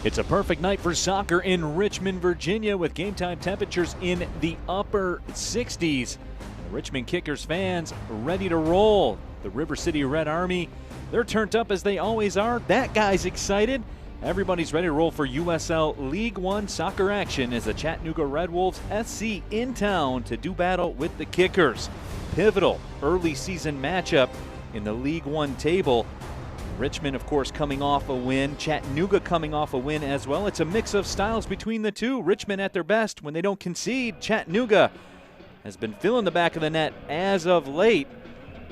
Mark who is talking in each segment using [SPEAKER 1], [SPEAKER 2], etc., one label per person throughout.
[SPEAKER 1] It's a perfect night for soccer in Richmond, Virginia, with game time temperatures in the upper 60s. The Richmond Kickers fans ready to roll. The River City Red Army, they're turned up as they always are. That guy's excited. Everybody's ready to roll for USL League One soccer action as the Chattanooga Red Wolves SC in town to do battle with the Kickers. Pivotal early season matchup in the League One table. Richmond, of course, coming off a win. Chattanooga coming off a win as well. It's a mix of styles between the two. Richmond at their best when they don't concede. Chattanooga has been filling the back of the net as of late.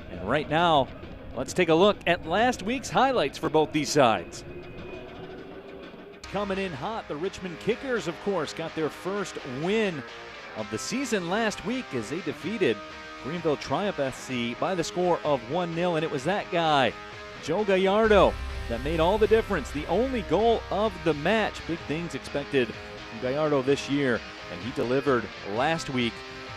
[SPEAKER 1] And right now, let's take a look at last week's highlights for both these sides. Coming in hot, the Richmond Kickers, of course, got their first win of the season last week as they defeated Greenville Triumph SC by the score of 1-0, and it was that guy, Joe Gallardo, that made all the difference. The only goal of the match. Big things expected from Gallardo this year, and he delivered last week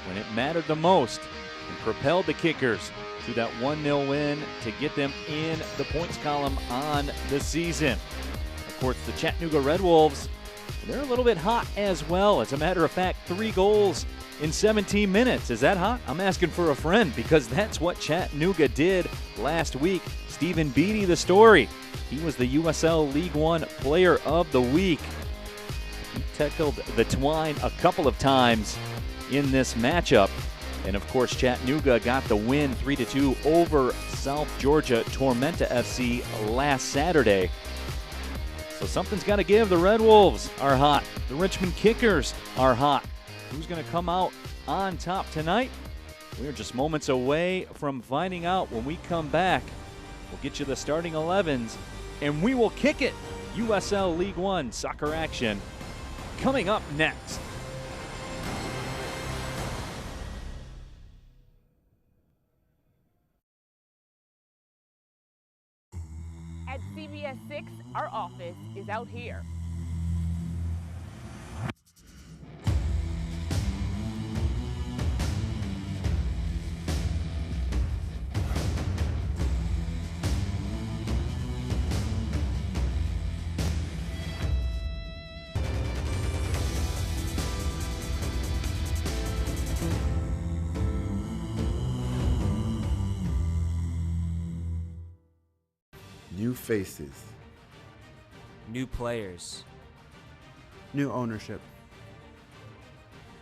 [SPEAKER 1] when it mattered the most and propelled the Kickers to that 1-0 win to get them in the points column on the season. Of course, the Chattanooga Red Wolves, they're a little bit hot as well. As a matter of fact, 3 goals in 17 minutes. Is that hot? I'm asking for a friend, because that's what Chattanooga did last week. Stephen Beatty, the story. He was the USL League One Player of the Week. He tackled the twine a couple of times in this matchup. And of course, Chattanooga got the win 3-2 over South Georgia Tormenta FC last Saturday. So something's got to give. The Red Wolves are hot. The Richmond Kickers are hot. Who's going to come out on top tonight? We're just moments away from finding out. When we come back, we'll get you the starting 11s, and we will kick it. USL League One soccer action coming up next.
[SPEAKER 2] At CBS 6, our office is out here.
[SPEAKER 3] New faces.
[SPEAKER 4] New players.
[SPEAKER 5] New ownership.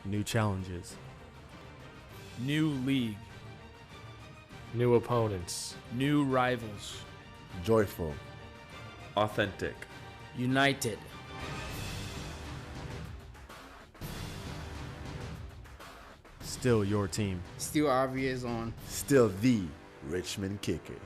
[SPEAKER 5] New challenges.
[SPEAKER 6] New league.
[SPEAKER 7] New opponents.
[SPEAKER 6] New rivals.
[SPEAKER 3] Joyful.
[SPEAKER 7] Authentic.
[SPEAKER 6] United.
[SPEAKER 5] Still your team.
[SPEAKER 8] Still obvious on.
[SPEAKER 3] Still the Richmond Kickers.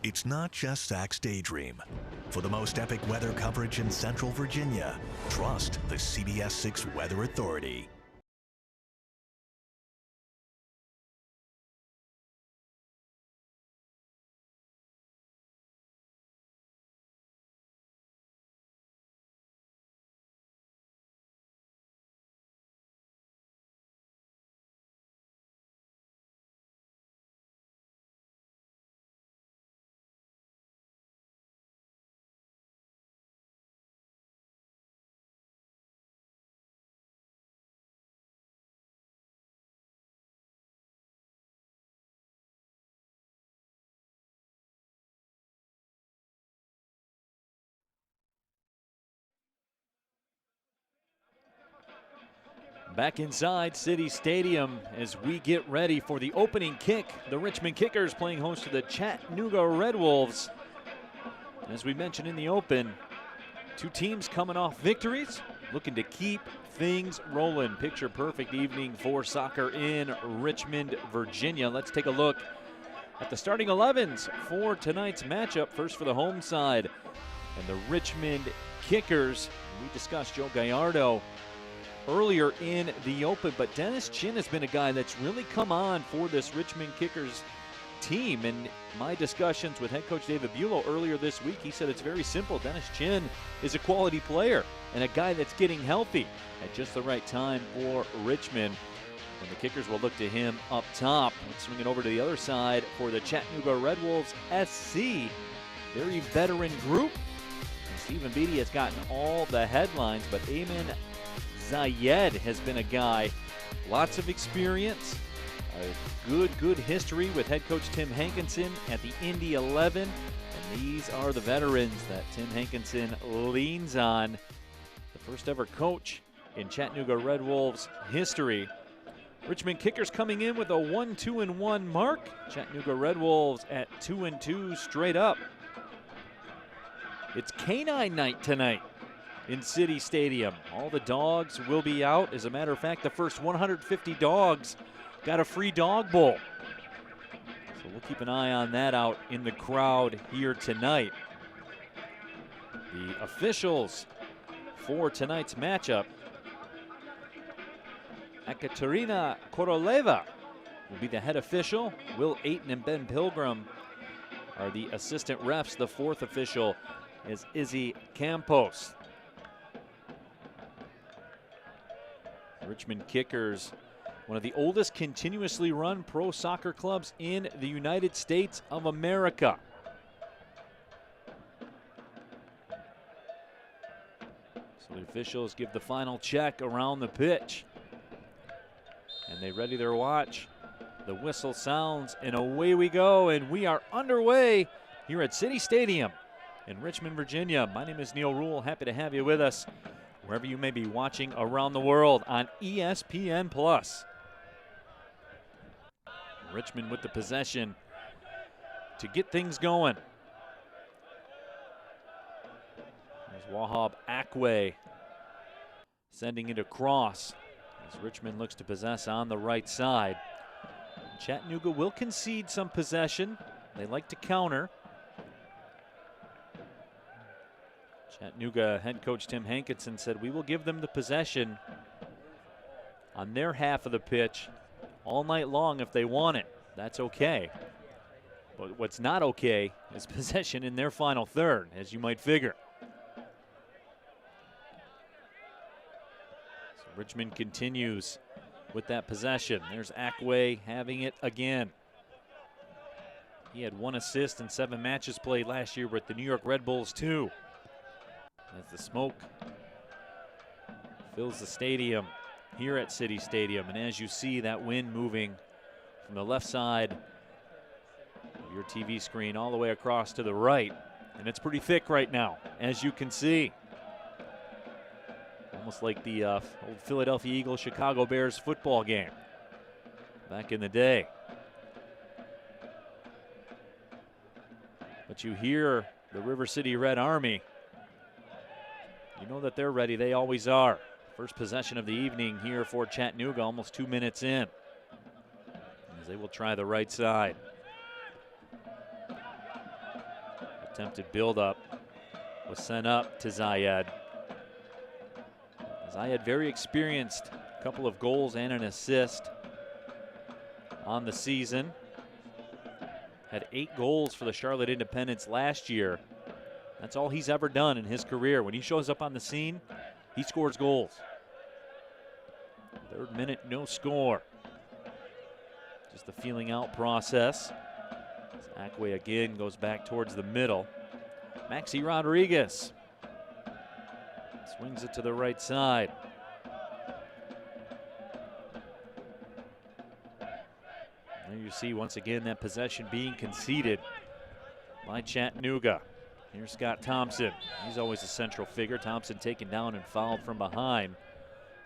[SPEAKER 9] It's not just Zach's daydream. For the most epic weather coverage in Central Virginia, trust the CBS 6 Weather Authority.
[SPEAKER 1] Back inside City Stadium as we get ready for the opening kick. The Richmond Kickers playing host to the Chattanooga Red Wolves. As we mentioned in the open, two teams coming off victories, looking to keep things rolling. Picture perfect evening for soccer in Richmond, Virginia. Let's take a look at the starting 11s for tonight's matchup. First for the home side and the Richmond Kickers. We discussed Joe Gallardo earlier in the Open, but Dennis Chin has been a guy that's really come on for this Richmond Kickers team. And my discussions with head coach David Bulow earlier this week, he said it's very simple. Dennis Chin is a quality player and a guy that's getting healthy at just the right time for Richmond. And the Kickers will look to him up top. Let's swing it over to the other side for the Chattanooga Red Wolves SC. Very veteran group. And Stephen Beatty has gotten all the headlines, but Ayman Zayed has been a guy, lots of experience, a good history with head coach Tim Hankinson at the Indy 11. And these are the veterans that Tim Hankinson leans on. The first ever coach in Chattanooga Red Wolves history. Richmond Kickers coming in with a 1-2-1 mark. Chattanooga Red Wolves at 2-2 straight up. It's Canine Night tonight in City Stadium. All the dogs will be out. As a matter of fact, the first 150 dogs got a free dog bowl. So we'll keep an eye on that out in the crowd here tonight. The officials for tonight's matchup: Ekaterina Koroleva will be the head official. Will Ayton and Ben Pilgrim are the assistant refs. The fourth official is Izzy Campos. Richmond Kickers, one of the oldest continuously run pro soccer clubs in the United States of America. So the officials give the final check around the pitch. And they ready their watch. The whistle sounds and away we go, and we are underway here at City Stadium in Richmond, Virginia. My name is Neil Rule. Happy to have you with us wherever you may be watching around the world on ESPN+. Richmond with the possession to get things going. There's Wahab Akwe sending it across as Richmond looks to possess on the right side. Chattanooga will concede some possession. They like to counter. Chattanooga head coach Tim Hankinson said, we will give them the possession on their half of the pitch all night long if they want it. That's okay. But what's not okay is possession in their final third, as you might figure. So Richmond continues with that possession. There's Akwe having it again. He had 1 assist in 7 matches played last year with the New York Red Bulls too. As the smoke fills the stadium here at City Stadium, and as you see that wind moving from the left side of your TV screen all the way across to the right, and it's pretty thick right now, as you can see. Almost like the old Philadelphia Eagles Chicago Bears football game back in the day. But you hear the River City Red Army. You know that they're ready. They always are. First possession of the evening here for Chattanooga, almost 2 minutes in, as they will try the right side. Attempted build-up was sent up to Zayed. Zayed very experienced, a couple of goals and an assist on the season. Had 8 goals for the Charlotte Independents last year. That's all he's ever done in his career. When he shows up on the scene, he scores goals. 3rd minute, no score. Just the feeling out process. As Akwe again goes back towards the middle. Maxi Rodriguez swings it to the right side. There you see once again that possession being conceded by Chattanooga. Here's Scott Thompson. He's always a central figure. Thompson taken down and fouled from behind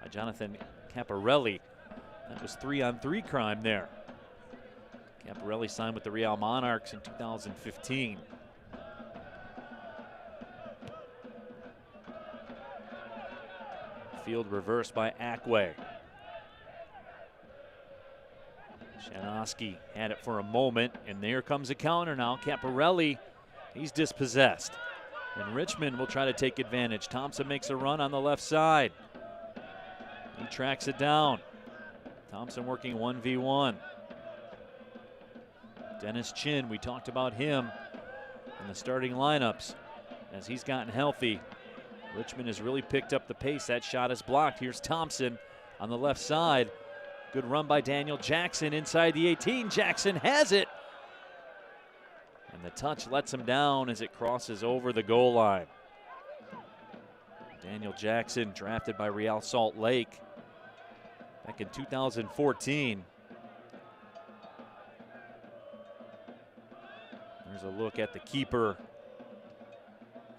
[SPEAKER 1] by Jonathan Caparelli. That was 3-on-3 crime there. Caparelli signed with the Real Monarchs in 2015. Field reversed by Akwe. Shanoski had it for a moment, and there comes a counter now. Caparelli, he's dispossessed. And Richmond will try to take advantage. Thompson makes a run on the left side. He tracks it down. Thompson working 1v1. Dennis Chin, we talked about him in the starting lineups as he's gotten healthy. Richmond has really picked up the pace. That shot is blocked. Here's Thompson on the left side. Good run by Daniel Jackson inside the 18. Jackson has it. And the touch lets him down as it crosses over the goal line. Daniel Jackson, drafted by Real Salt Lake back in 2014. There's a look at the keeper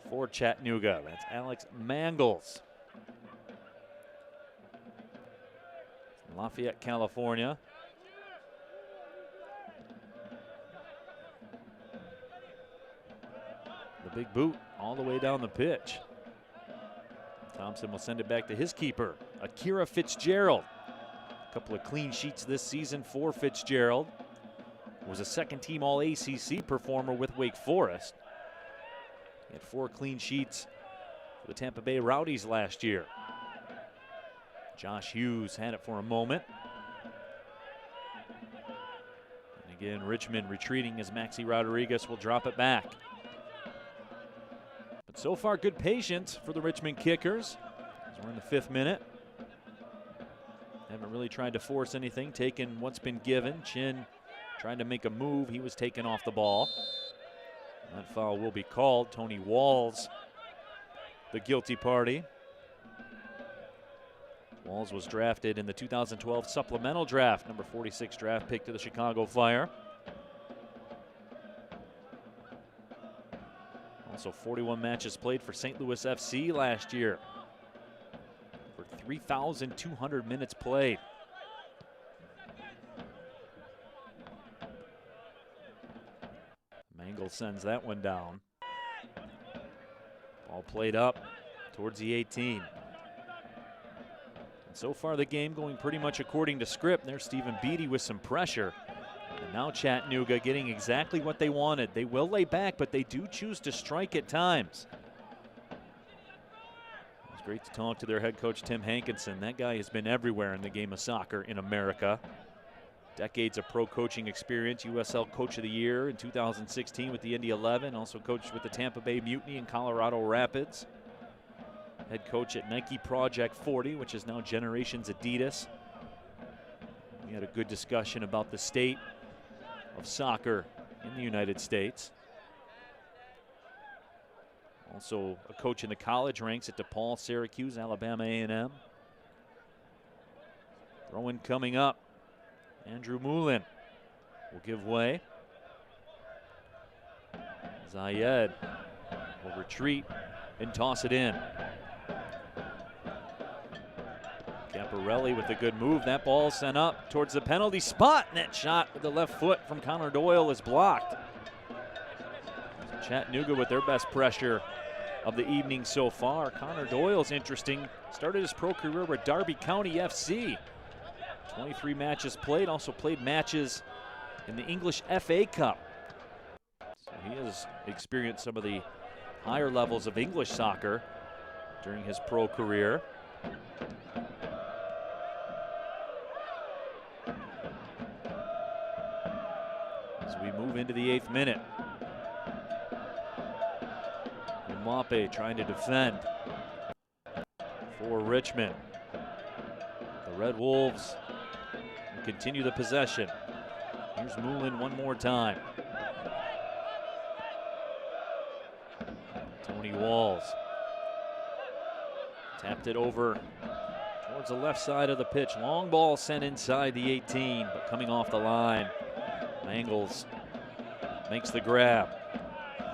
[SPEAKER 1] for Chattanooga. That's Alex Mangles. Lafayette, California. The big boot all the way down the pitch. Thompson will send it back to his keeper, Akira Fitzgerald. A couple of clean sheets this season for Fitzgerald. Was a second-team All-ACC performer with Wake Forest. He had 4 clean sheets for the Tampa Bay Rowdies last year. Josh Hughes had it for a moment. And again, Richmond retreating as Maxi Rodriguez will drop it back. But so far, good patience for the Richmond Kickers as we're in the 5th minute. Haven't really tried to force anything, taken what's been given. Chin trying to make a move. He was taken off the ball. That foul will be called. Tony Walls, the guilty party. Walls was drafted in the 2012 supplemental draft, number 46 draft pick to the Chicago Fire. Also 41 matches played for St. Louis FC last year. For 3,200 minutes played. Mangle sends that one down. Ball played up towards the 18. And so far the game going pretty much according to script. There's Stephen Beatty with some pressure. And now Chattanooga getting exactly what they wanted. They will lay back, but they do choose to strike at times. It's great to talk to their head coach, Tim Hankinson. That guy has been everywhere in the game of soccer in America. Decades of pro coaching experience, USL Coach of the Year in 2016 with the Indy 11. Also coached with the Tampa Bay Mutiny and Colorado Rapids. Head coach at Nike Project 40, which is now Generations Adidas. We had a good discussion about the state of soccer in the United States. Also a coach in the college ranks at DePaul, Syracuse, Alabama A&M. Throw-in coming up. Andrew Moulin will give way. Zayed will retreat and toss it in. Caparelli with a good move. That ball sent up towards the penalty spot. And that shot with the left foot from Connor Doyle is blocked. Chattanooga with their best pressure of the evening so far. Connor Doyle's interesting. Started his pro career with Derby County FC. 23 matches played, also played matches in the English FA Cup. So he has experienced some of the higher levels of English soccer during his pro career. As we move into the 8th minute. Mape trying to defend for Richmond. The Red Wolves continue the possession. Here's Moulin one more time. Tony Walls tapped it over towards the left side of the pitch. Long ball sent inside the 18, but coming off the line. Mangles makes the grab.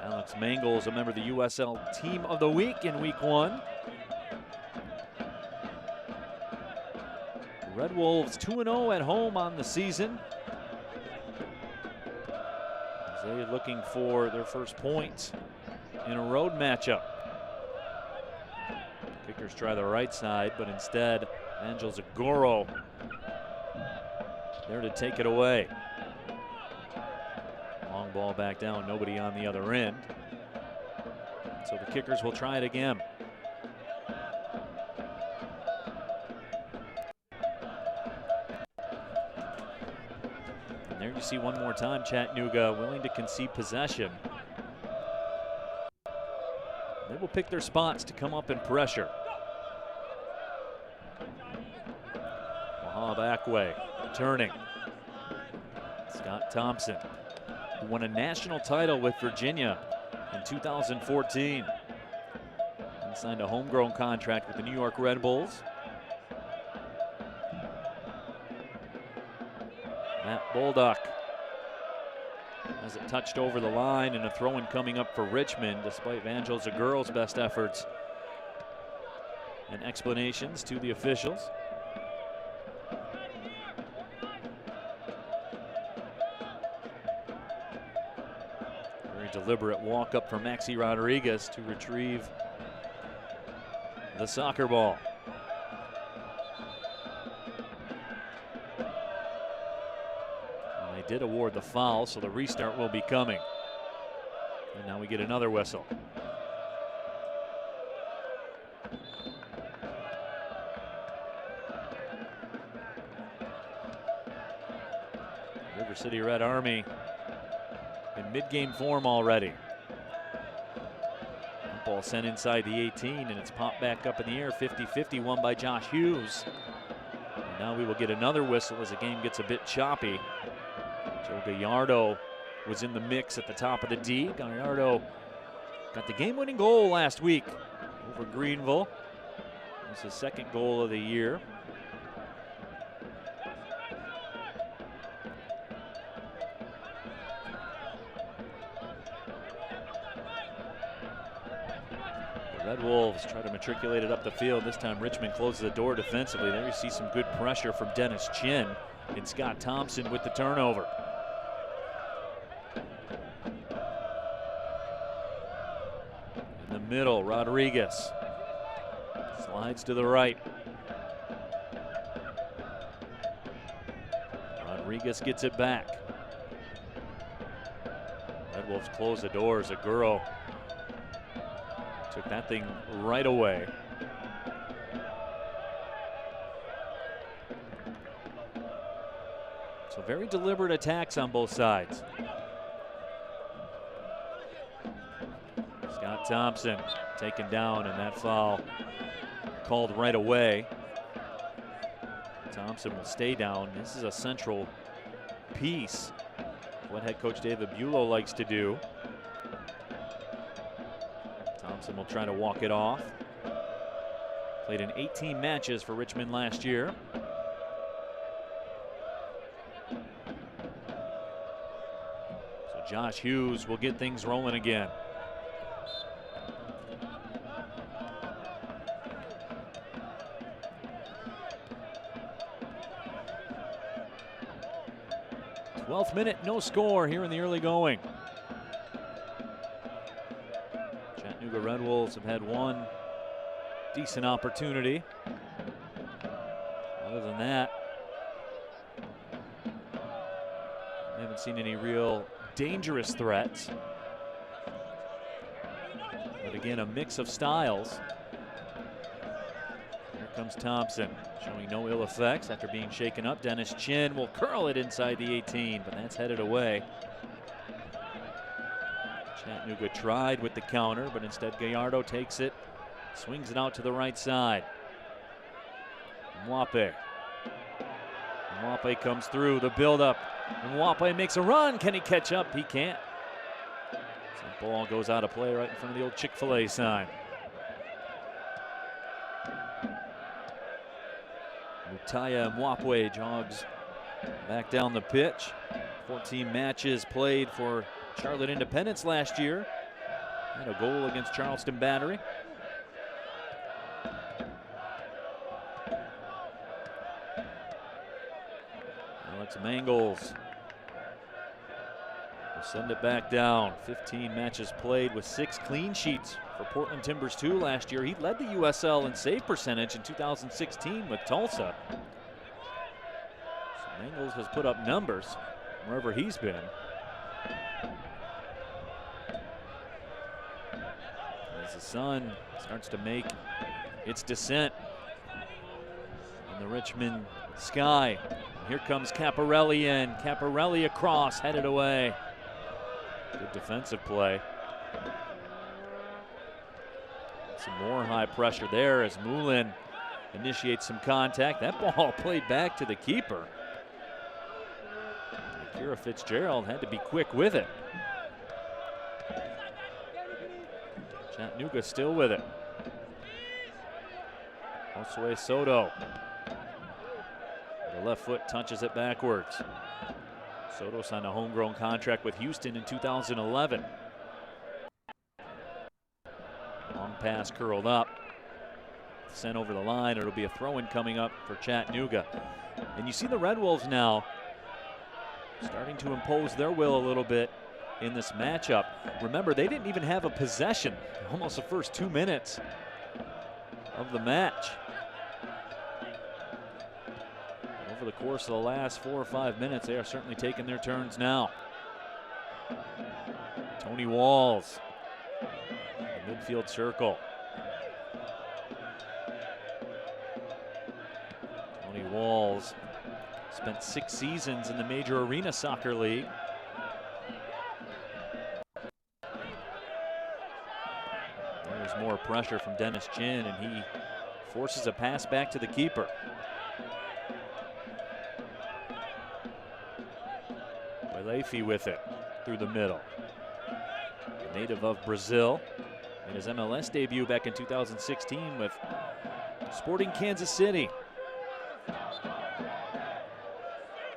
[SPEAKER 1] Alex Mangles, a member of the USL Team of the Week in Week 1. Red Wolves 2-0 at home on the season. They're looking for their first points in a road matchup. Kickers try the right side, but instead, Angel Zagoro there to take it away. Long ball back down, nobody on the other end. So the Kickers will try it again. you see one more time Chattanooga willing to concede possession. They will pick their spots to come up and pressure. Wahab Akwe turning. Scott Thompson, who won a national title with Virginia in 2014. And signed a homegrown contract with the New York Red Bulls. Matt Bolduck has it touched over the line, and a throw-in coming up for Richmond, despite Vangels Aguro's best efforts and explanations to the officials. Very deliberate walk up for Maxi Rodriguez to retrieve the soccer ball. Did award the foul, so the restart will be coming. And now we get another whistle. River City Red Army in mid-game form already. Ball sent inside the 18, and it's popped back up in the air. 50-50, won by Josh Hughes. And now we will get another whistle as the game gets a bit choppy. Joe Gallardo was in the mix at the top of the D. Gallardo got the game-winning goal last week over Greenville. It was his second goal of the year. The Red Wolves try to matriculate it up the field. This time Richmond closes the door defensively. There you see some good pressure from Dennis Chin, and Scott Thompson with the turnover. Middle, Rodriguez slides to the right. Rodriguez gets it back. Red Wolves close the doors. Aguro took that thing right away. So very deliberate attacks on both sides. Thompson taken down, and that foul called right away. Thompson will stay down. This is a central piece of what head coach David Bulow likes to do. Thompson will try to walk it off. Played in 18 matches for Richmond last year. So Josh Hughes will get things rolling again. Minute, no score here in the early going. Chattanooga Red Wolves have had one decent opportunity. Other than that, I haven't seen any real dangerous threats. But again, a mix of styles. Here comes Thompson, showing no ill effects after being shaken up. Dennis Chin will curl it inside the 18, but that's headed away. Chattanooga tried with the counter, but instead Gallardo takes it, swings it out to the right side. Mwape comes through, the buildup. Mwape makes a run. Can he catch up? He can't. So the ball goes out of play right in front of the old Chick-fil-A sign. Mutaya Mwape jogs back down the pitch. 14 matches played for Charlotte Independence last year. Had a goal against Charleston Battery. Alex Mangles will send it back down. 15 matches played with 6 clean sheets for Portland Timbers 2 last year. He led the USL in save percentage in 2016 with Tulsa. So Mangles has put up numbers wherever he's been. As the sun starts to make its descent in the Richmond sky, Here comes Caparelli in. Caparelli across, headed away. Good defensive play. Some more high pressure there as Moulin initiates some contact. That ball played back to the keeper. Akira Fitzgerald had to be quick with it. Chattanooga still with it. Josue Soto. The left foot touches it backwards. Soto signed a homegrown contract with Houston in 2011. Long pass curled up. Sent over the line. It'll be a throw-in coming up for Chattanooga. And you see the Red Wolves now starting to impose their will a little bit in this matchup. Remember, they didn't even have a possession almost the first 2 minutes of the match. Over the course of the last 4 or 5 minutes, they are certainly taking their turns now. Tony Walls, the midfield circle. Tony Walls spent 6 seasons in the Major Arena Soccer League. There's more pressure from Dennis Chin, and he forces a pass back to the keeper. Leify with it through the middle. A native of Brazil. Made his MLS debut back in 2016 with Sporting Kansas City.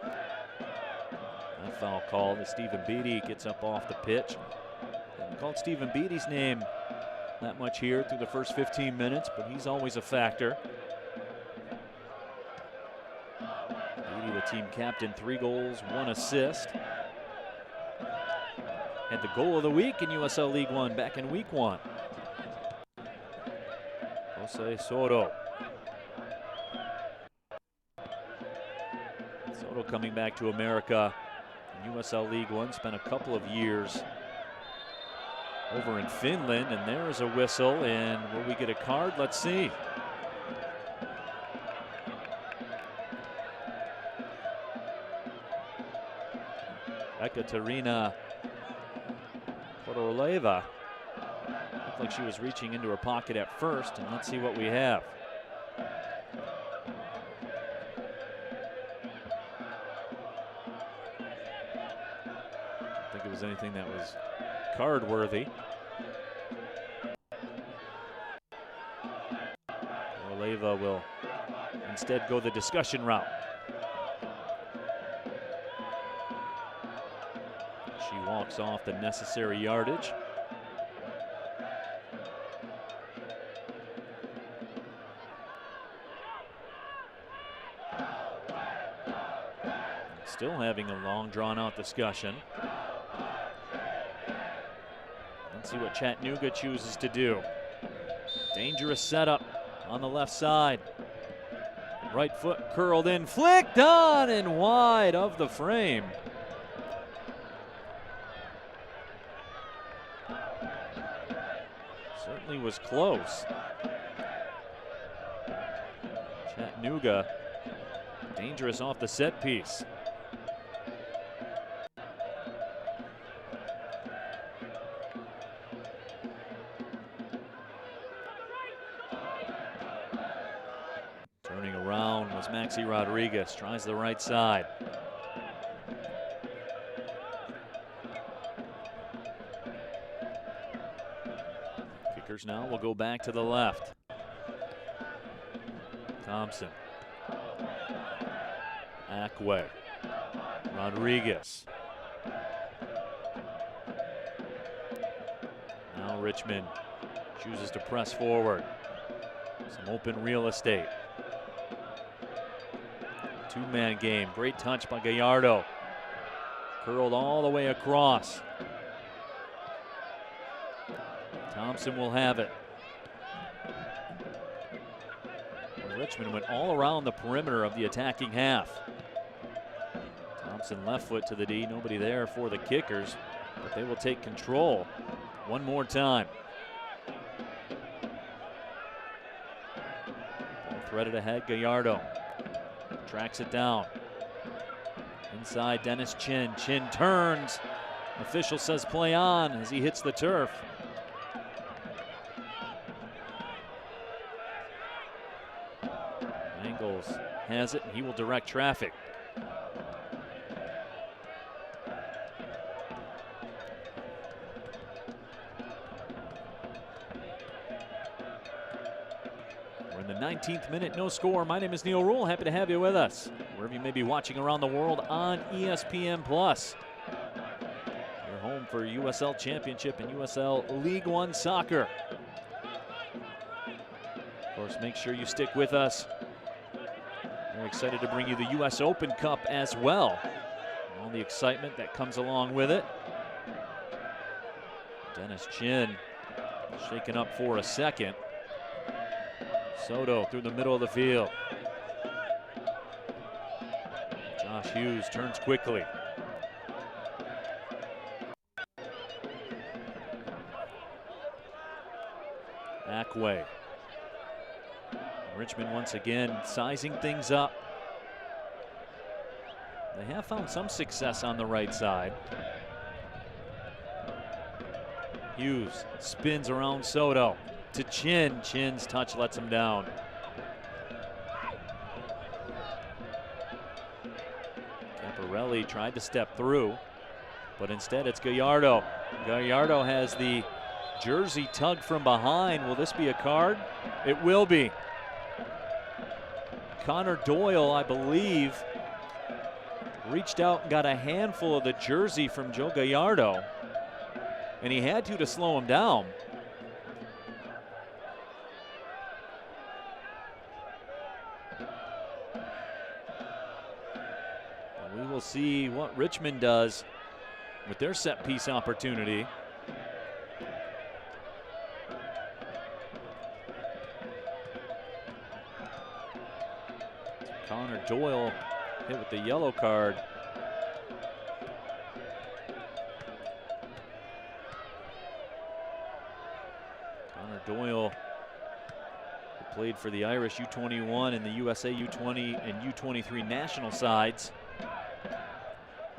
[SPEAKER 1] That foul called as Stephen Beatty gets up off the pitch. Haven't called Stephen Beatty's name that much here through the first 15 minutes, but he's always a factor. Beatty, the team captain, 3 goals, 1 assist. Had the goal of the week in USL League One back in week 1. Jose Soto. Soto coming back to America in USL League One, spent a couple of years over in Finland, and there is a whistle, and will we get a card? Let's see. Ekaterina Podoleva looked like she was reaching into her pocket at first, and let's see what we have. I don't think it was anything that was card worthy. Podoleva will instead go the discussion route. She walks off the necessary yardage. Still having a long, drawn-out discussion. Let's see what Chattanooga chooses to do. Dangerous setup on the left side. Right foot curled in, flicked on and wide of the frame. Certainly was close. Chattanooga dangerous off the set piece. Turning around was Maxi Rodriguez, tries the right side. Kickers now will go back to the left. Thompson. Ackway. Rodriguez. Now Richmond chooses to press forward. Some open real estate. Two-man game. Great touch by Gallardo. Curled all the way across. Thompson will have it. Richmond went all around the perimeter of the attacking half. Thompson left foot to the D. Nobody there for the kickers, but they will take control one more time. Ball threaded ahead. Gallardo tracks it down. Inside Dennis Chin. Chin turns. Official says play on as he hits the turf. Mangles has it and he will direct traffic. We're in the 19th minute, no score. My name is Neil Rule. Happy to have you with us wherever you may be watching around the world on ESPN+. Your home for USL Championship and USL League One soccer. Of course, make sure you stick with us. We're excited to bring you the US Open Cup as well. And all the excitement that comes along with it. Dennis Chin shaken up for a second. Soto through the middle of the field. Josh Hughes turns quickly. Ackway. Richmond once again sizing things up. They have found some success on the right side. Hughes spins around Soto to Chin. Chin's touch lets him down. Caparelli tried to step through, but instead it's Gallardo. Gallardo has the jersey tugged from behind. Will this be a card? It will be. Connor Doyle, I believe, reached out and got a handful of the jersey from Joe Gallardo, and he had to slow him down. And we will see what Richmond does with their set piece opportunity. Connor Doyle hit with the yellow card. Connor Doyle, who played for the Irish U21 and the USA U20 and U23 national sides.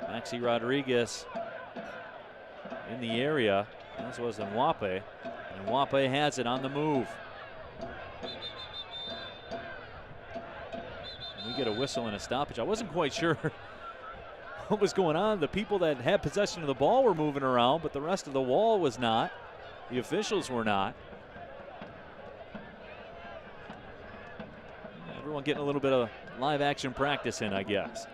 [SPEAKER 1] Maxi Rodriguez in the area, as was Nwape. And Nwape has it on the move. We get a whistle and a stoppage. I wasn't quite sure what was going on. The people that had possession of the ball were moving around, but the rest of the wall was not. The officials were not. Everyone getting a little bit of live action practice in, I guess.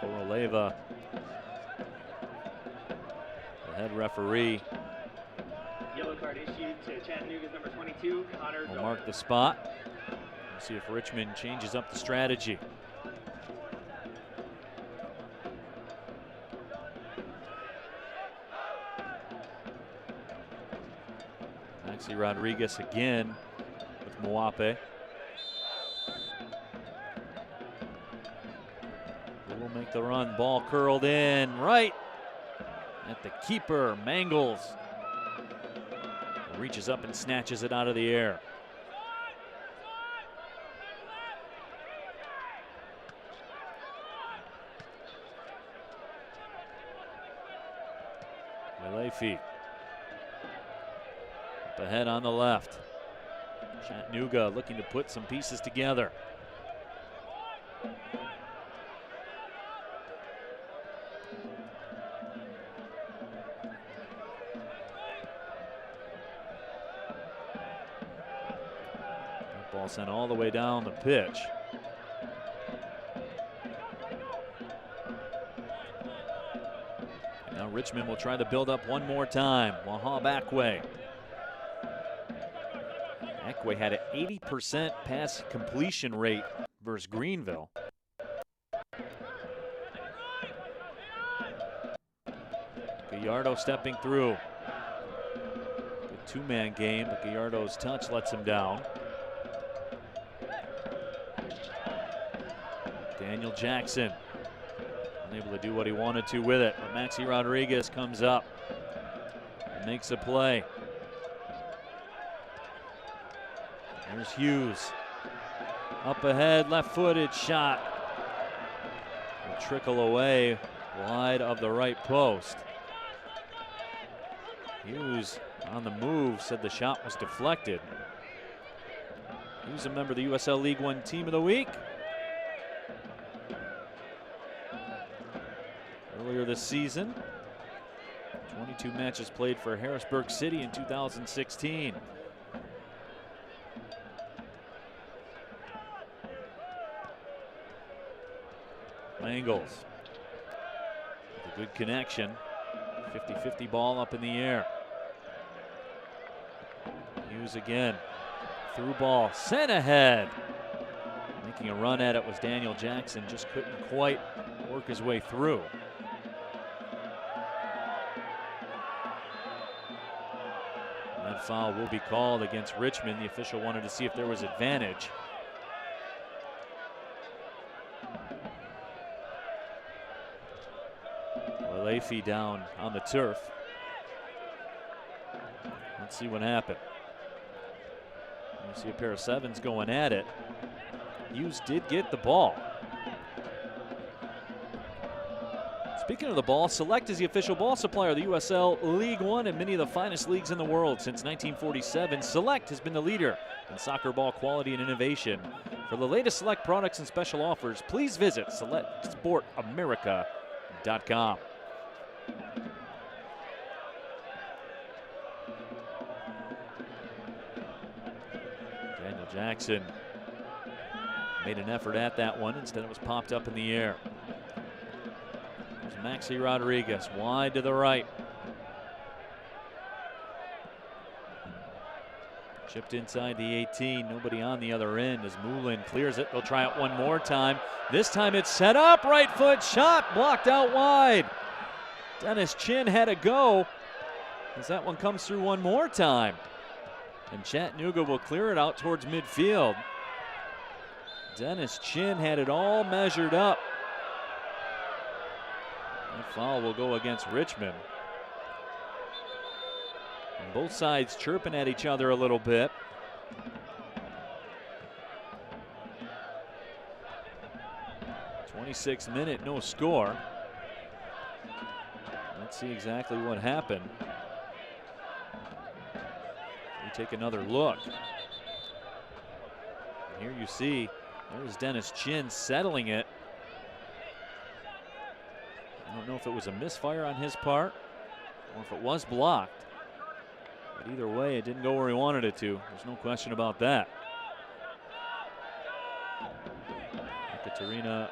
[SPEAKER 1] Koroleva, head referee,
[SPEAKER 8] yellow card issued to Chattanooga's number 22, Connor Doyle.
[SPEAKER 1] Will mark the spot. We'll see if Richmond changes up the strategy. Maxi Rodriguez again with Nwape. Who will make the run? Ball curled in right at the keeper. Mangles reaches up and snatches it out of the air. Leafi up ahead on the left. Chattanooga looking to put some pieces together. Ball sent all the way down the pitch. And now Richmond will try to build up one more time. Wahab Ackway. Ackway had an 80% pass completion rate versus Greenville. Gallardo stepping through. Good two-man game, but Gallardo's touch lets him down. Daniel Jackson unable to do what he wanted to with it, but Maxi Rodriguez comes up and makes a play. Here's Hughes. Up ahead, left-footed shot. Will trickle away wide of the right post. Hughes on the move, said the shot was deflected. Hughes, a member of the USL League One Team of the Week. Earlier this season, 22 matches played for Harrisburg City in 2016. Mangles with a good connection. 50-50 ball up in the air. Hughes again. Through ball, sent ahead. Making a run at it was Daniel Jackson, just couldn't quite work his way through. And that foul will be called against Richmond. The official wanted to see if there was advantage. Leafy down on the turf. Let's see what happened. You see a pair of sevens going at it. Hughes did get the ball. Speaking of the ball, Select is the official ball supplier of the USL League One and many of the finest leagues in the world. Since 1947, Select has been the leader in soccer ball quality and innovation. For the latest Select products and special offers, please visit SelectSportAmerica.com. Daniel Jackson made an effort at that one. Instead, it was popped up in the air. There's Maxi Rodriguez wide to the right. Chipped inside the 18. Nobody on the other end as Moulin clears it. They'll try it one more time. This time it's set up. Right foot shot blocked out wide. Dennis Chin had a go as that one comes through one more time. And Chattanooga will clear it out towards midfield. Dennis Chin had it all measured up. That foul will go against Richmond. And both sides chirping at each other a little bit. '26th minute, no score. Let's see exactly what happened. We take another look. And here you see, there's Dennis Chin settling it. I don't know if it was a misfire on his part or if it was blocked. But either way, it didn't go where he wanted it to. There's no question about that. Katerina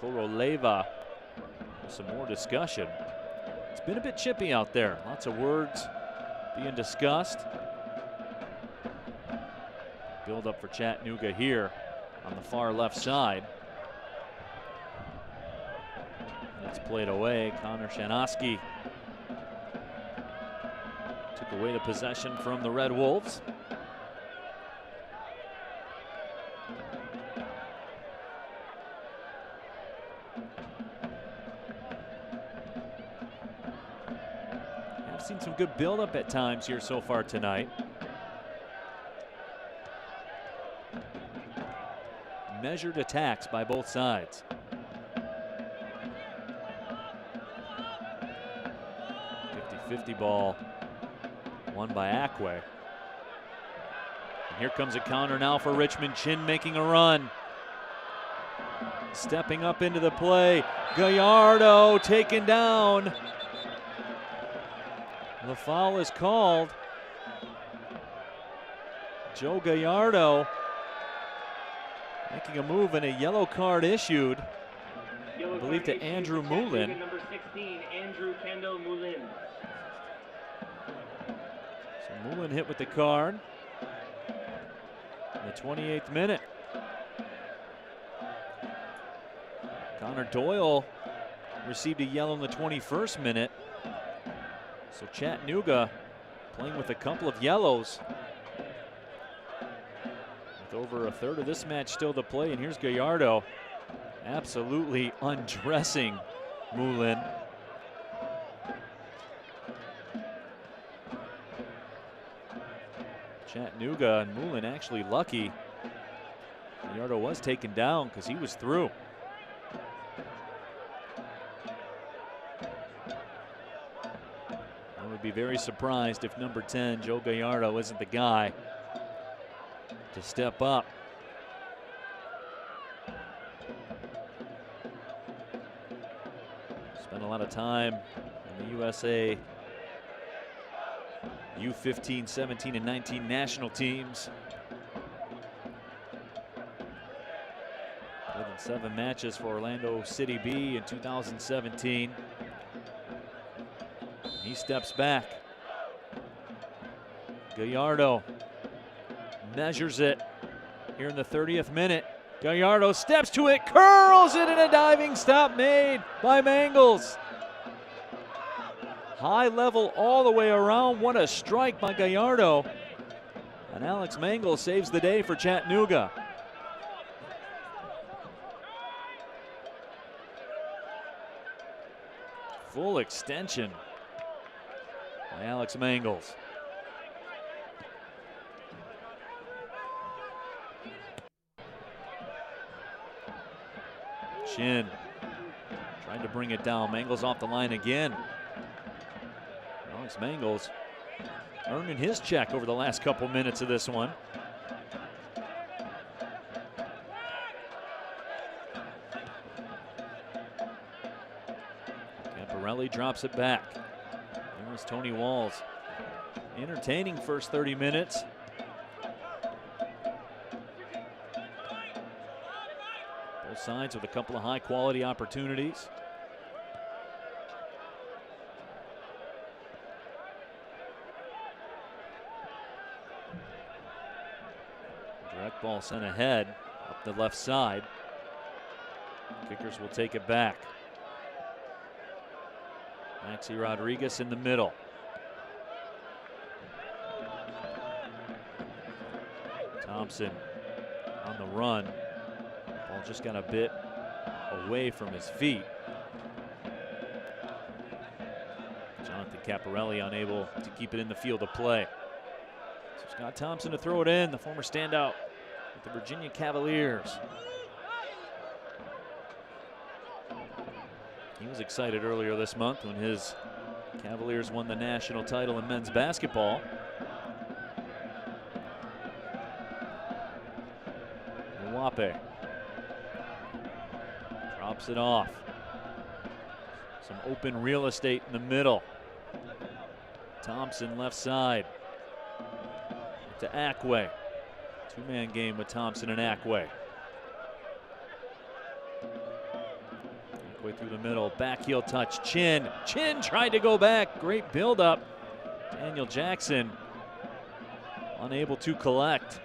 [SPEAKER 1] Koroleva with some more discussion. It's been a bit chippy out there. Lots of words being discussed. Build up for Chattanooga here on the far left side. It's played away. Connor Shanoski took away the possession from the Red Wolves. I've seen some good build-up at times here so far tonight. Measured attacks by both sides. 50-50 ball won by Acque. And here comes a counter now for Richmond. Chin making a run. Stepping up into the play. Gallardo taken down. The foul is called. Joe Gallardo making a move and a yellow card issued, I believe, to Andrew Moulin.
[SPEAKER 8] Number 16, Andrew Kendall Moulin.
[SPEAKER 1] So Moulin hit with the card in the 28th minute. Connor Doyle received a yellow in the 21st minute. So Chattanooga playing with a couple of yellows. With over a third of this match still to play, and here's Gallardo absolutely undressing Moulin. Chattanooga, and Moulin actually lucky. Gallardo was taken down because he was through. I would be very surprised if number 10, Joe Gallardo, isn't the guy to step up. Spent a lot of time in the USA U15, 17, and 19 national teams. Played in 7 matches for Orlando City B in 2017. He steps back. Gallardo measures it here in the 30th minute. Gallardo steps to it, curls it, and a diving stop made by Mangles. High level all the way around. What a strike by Gallardo. And Alex Mangles saves the day for Chattanooga. Full extension by Alex Mangles. Chin trying to bring it down. Mangles off the line again. Alex Mangles earning his check over the last couple minutes of this one. Camparelli drops it back. There's Tony Walls. Entertaining first 30 minutes. Both sides with a couple of high quality opportunities. Direct ball sent ahead up the left side. Kickers will take it back. Maxi Rodriguez in the middle. Thompson on the run. Ball just got a bit away from his feet. Jonathan Camparelli unable to keep it in the field of play. So Scott Thompson to throw it in, the former standout with the Virginia Cavaliers. He was excited earlier this month when his Cavaliers won the national title in men's basketball. Mwape drops it off. Some open real estate in the middle. Thompson left side to Ackway. Two-man game with Thompson and Ackway. Through the middle, back heel touch, Chin. Chin tried to go back, great build-up. Daniel Jackson unable to collect.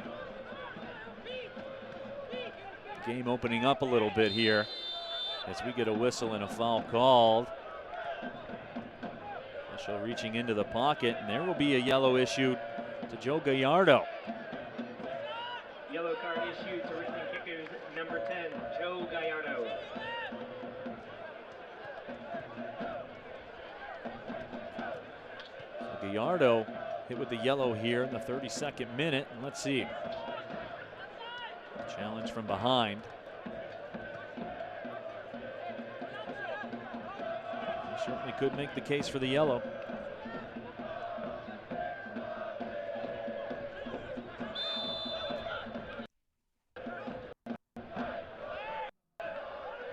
[SPEAKER 1] Game opening up a little bit here as we get a whistle and a foul called. Mitchell reaching into the pocket, and there will be a yellow issued to Joe Gallardo.
[SPEAKER 8] Yellow card issued to Richmond Kickers number 10, Joe Gallardo.
[SPEAKER 1] Gallardo hit with the yellow here in the 32nd minute, and let's see. Challenge from behind. He certainly could make the case for the yellow.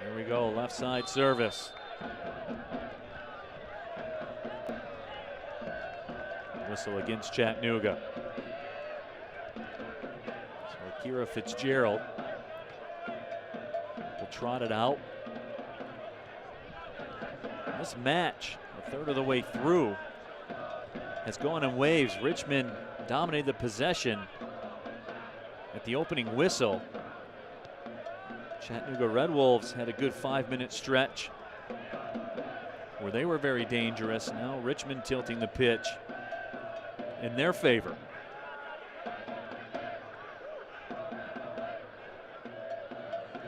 [SPEAKER 1] Here we go, left side service. Whistle against Chattanooga. So Akira Fitzgerald will trot it out. This match, a third of the way through, has gone in waves. Richmond dominated the possession at the opening whistle. Chattanooga Red Wolves had a good 5-minute stretch where they were very dangerous. Now Richmond tilting the pitch in their favor.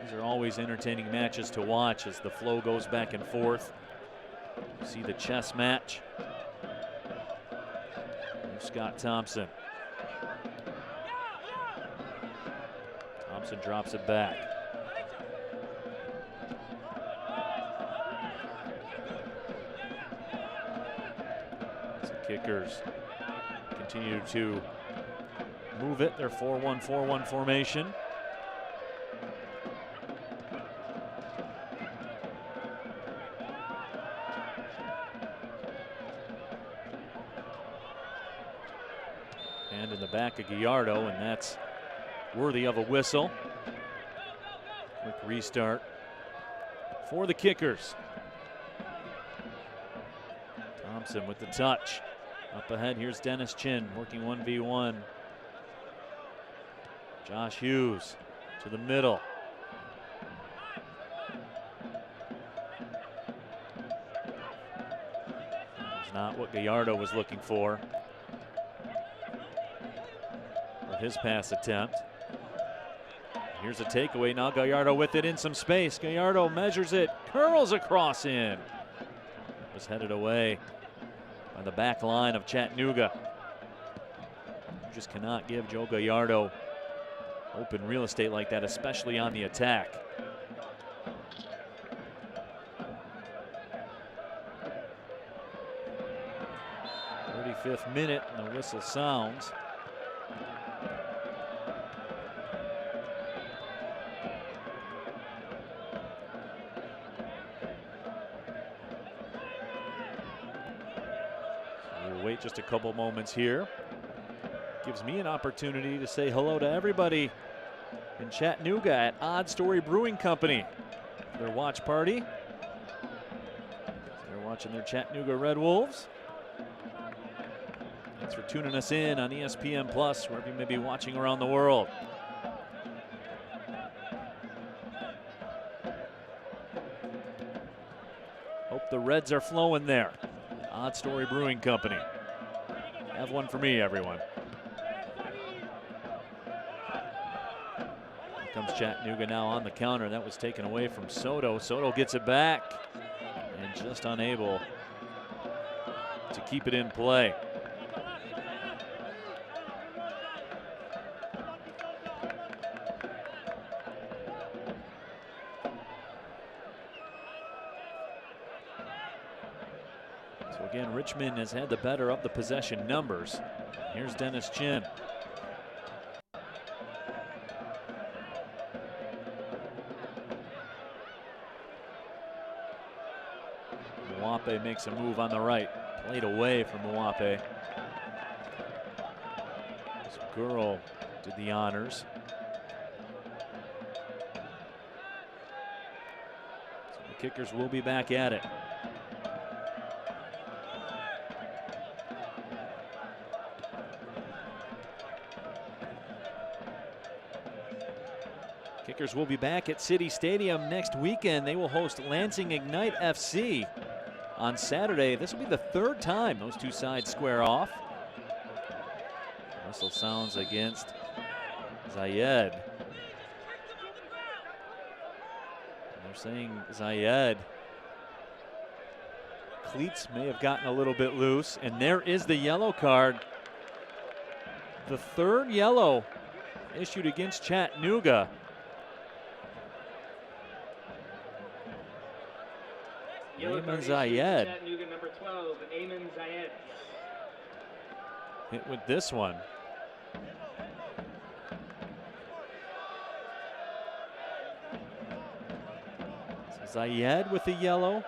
[SPEAKER 1] These are always entertaining matches to watch as the flow goes back and forth. You see the chess match. Scott Thompson. Thompson drops it back. So Kickers continue to move it. Their 4-1-4-1 formation. And in the back of Gallardo, and that's worthy of a whistle. Quick restart for the Kickers. Thompson with the touch. Up ahead, here's Dennis Chin working 1v1. Josh Hughes to the middle. It's not what Gallardo was looking for with his pass attempt. Here's a takeaway now. Gallardo with it in some space. Gallardo measures it, curls across in. Was headed away by the back line of Chattanooga. You just cannot give Joe Gallardo open real estate like that, especially on the attack. "35th minute, and the whistle sounds. So we'll wait just a couple moments here. Gives me an opportunity to say hello to everybody in Chattanooga at Odd Story Brewing Company. Their watch party. They're watching their Chattanooga Red Wolves. Thanks for tuning us in on ESPN Plus, wherever you may be watching around the world. Hope the Reds are flowing there. Odd Story Brewing Company. Have one for me, everyone. Comes Chattanooga now on the counter. That was taken away from Soto. Soto gets it back and just unable to keep it in play. So again, Richmond has had the better of the possession numbers. Here's Dennis Chin. Mwape makes a move on the right. Played away from Mwape. Girl did the honors. So the Kickers will be back at it. Kickers will be back at City Stadium next weekend. They will host Lansing Ignite FC on Saturday. This will be the third time those two sides square off. Whistle sounds against Zayed. And they're saying Zayed. Cleats may have gotten a little bit loose, and there is the yellow card. The third yellow issued against Chattanooga. Ayman Zayed.
[SPEAKER 8] Chattanooga number 12, Ayman Zayed.
[SPEAKER 1] Hit with this one. So Zayed with the yellow.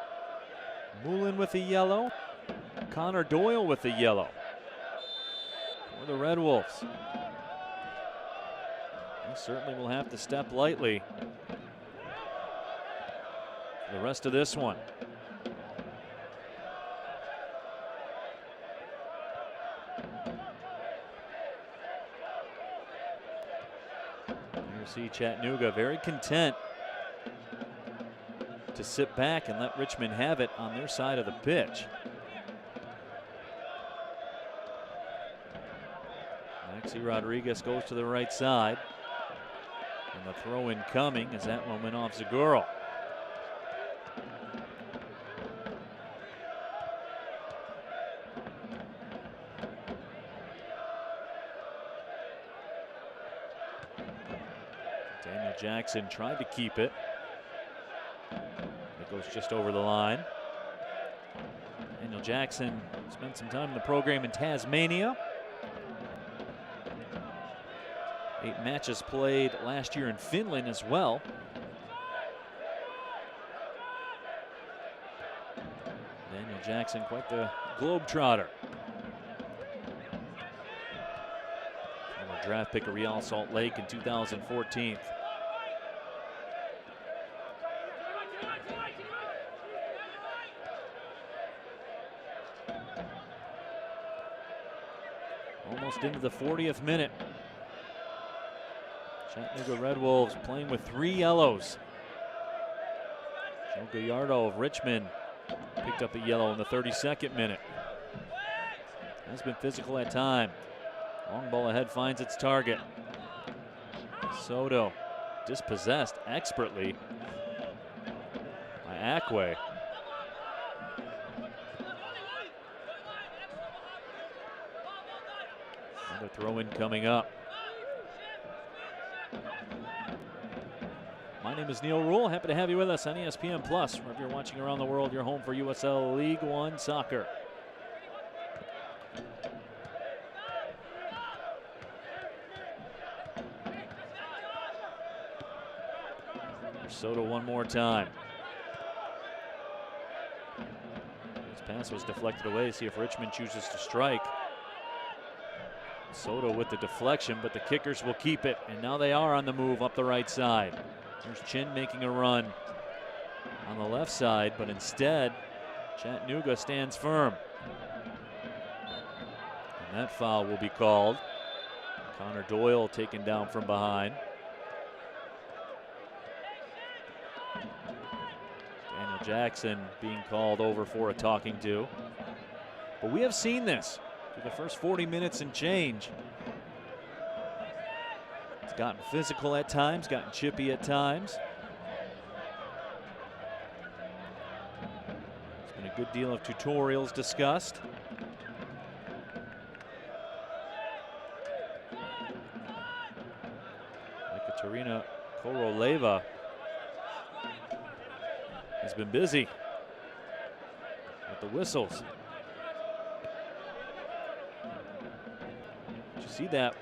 [SPEAKER 1] Moulin with the yellow. Connor Doyle with the yellow. For the Red Wolves. They certainly will have to step lightly for the rest of this one. You see Chattanooga very content to sit back and let Richmond have it on their side of the pitch. Maxi Rodriguez goes to the right side. And the throw in coming as that one went off Zaguro. Daniel Jackson tried to keep it. It goes just over the line. Daniel Jackson spent some time in the program in Tasmania. 8 matches played last year in Finland as well. Daniel Jackson, quite the globetrotter. Former draft pick of Real Salt Lake in 2014. Almost into the 40th minute. Chattanooga Red Wolves playing with 3 yellows. Joe Gallardo of Richmond picked up a yellow in the 32nd minute. Has been physical at time. Long ball ahead finds its target. Soto dispossessed expertly by Ackway. Another throw-in coming up. My name is Neil Rule. Happy to have you with us on ESPN Plus. Wherever you're watching around the world, you're home for USL League One Soccer. Soto one more time. This pass was deflected away. See if Richmond chooses to strike. Soto with the deflection, but the Kickers will keep it. And now they are on the move up the right side. Here's Chin making a run on the left side, but instead, Chattanooga stands firm. And that foul will be called. Connor Doyle taken down from behind. Daniel Jackson being called over for a talking to. But we have seen this through the first 40 minutes and change. It's gotten physical at times, gotten chippy at times. There's been a good deal of tutorials discussed. Ekaterina Koroleva has been busy with the whistles. Did you see that?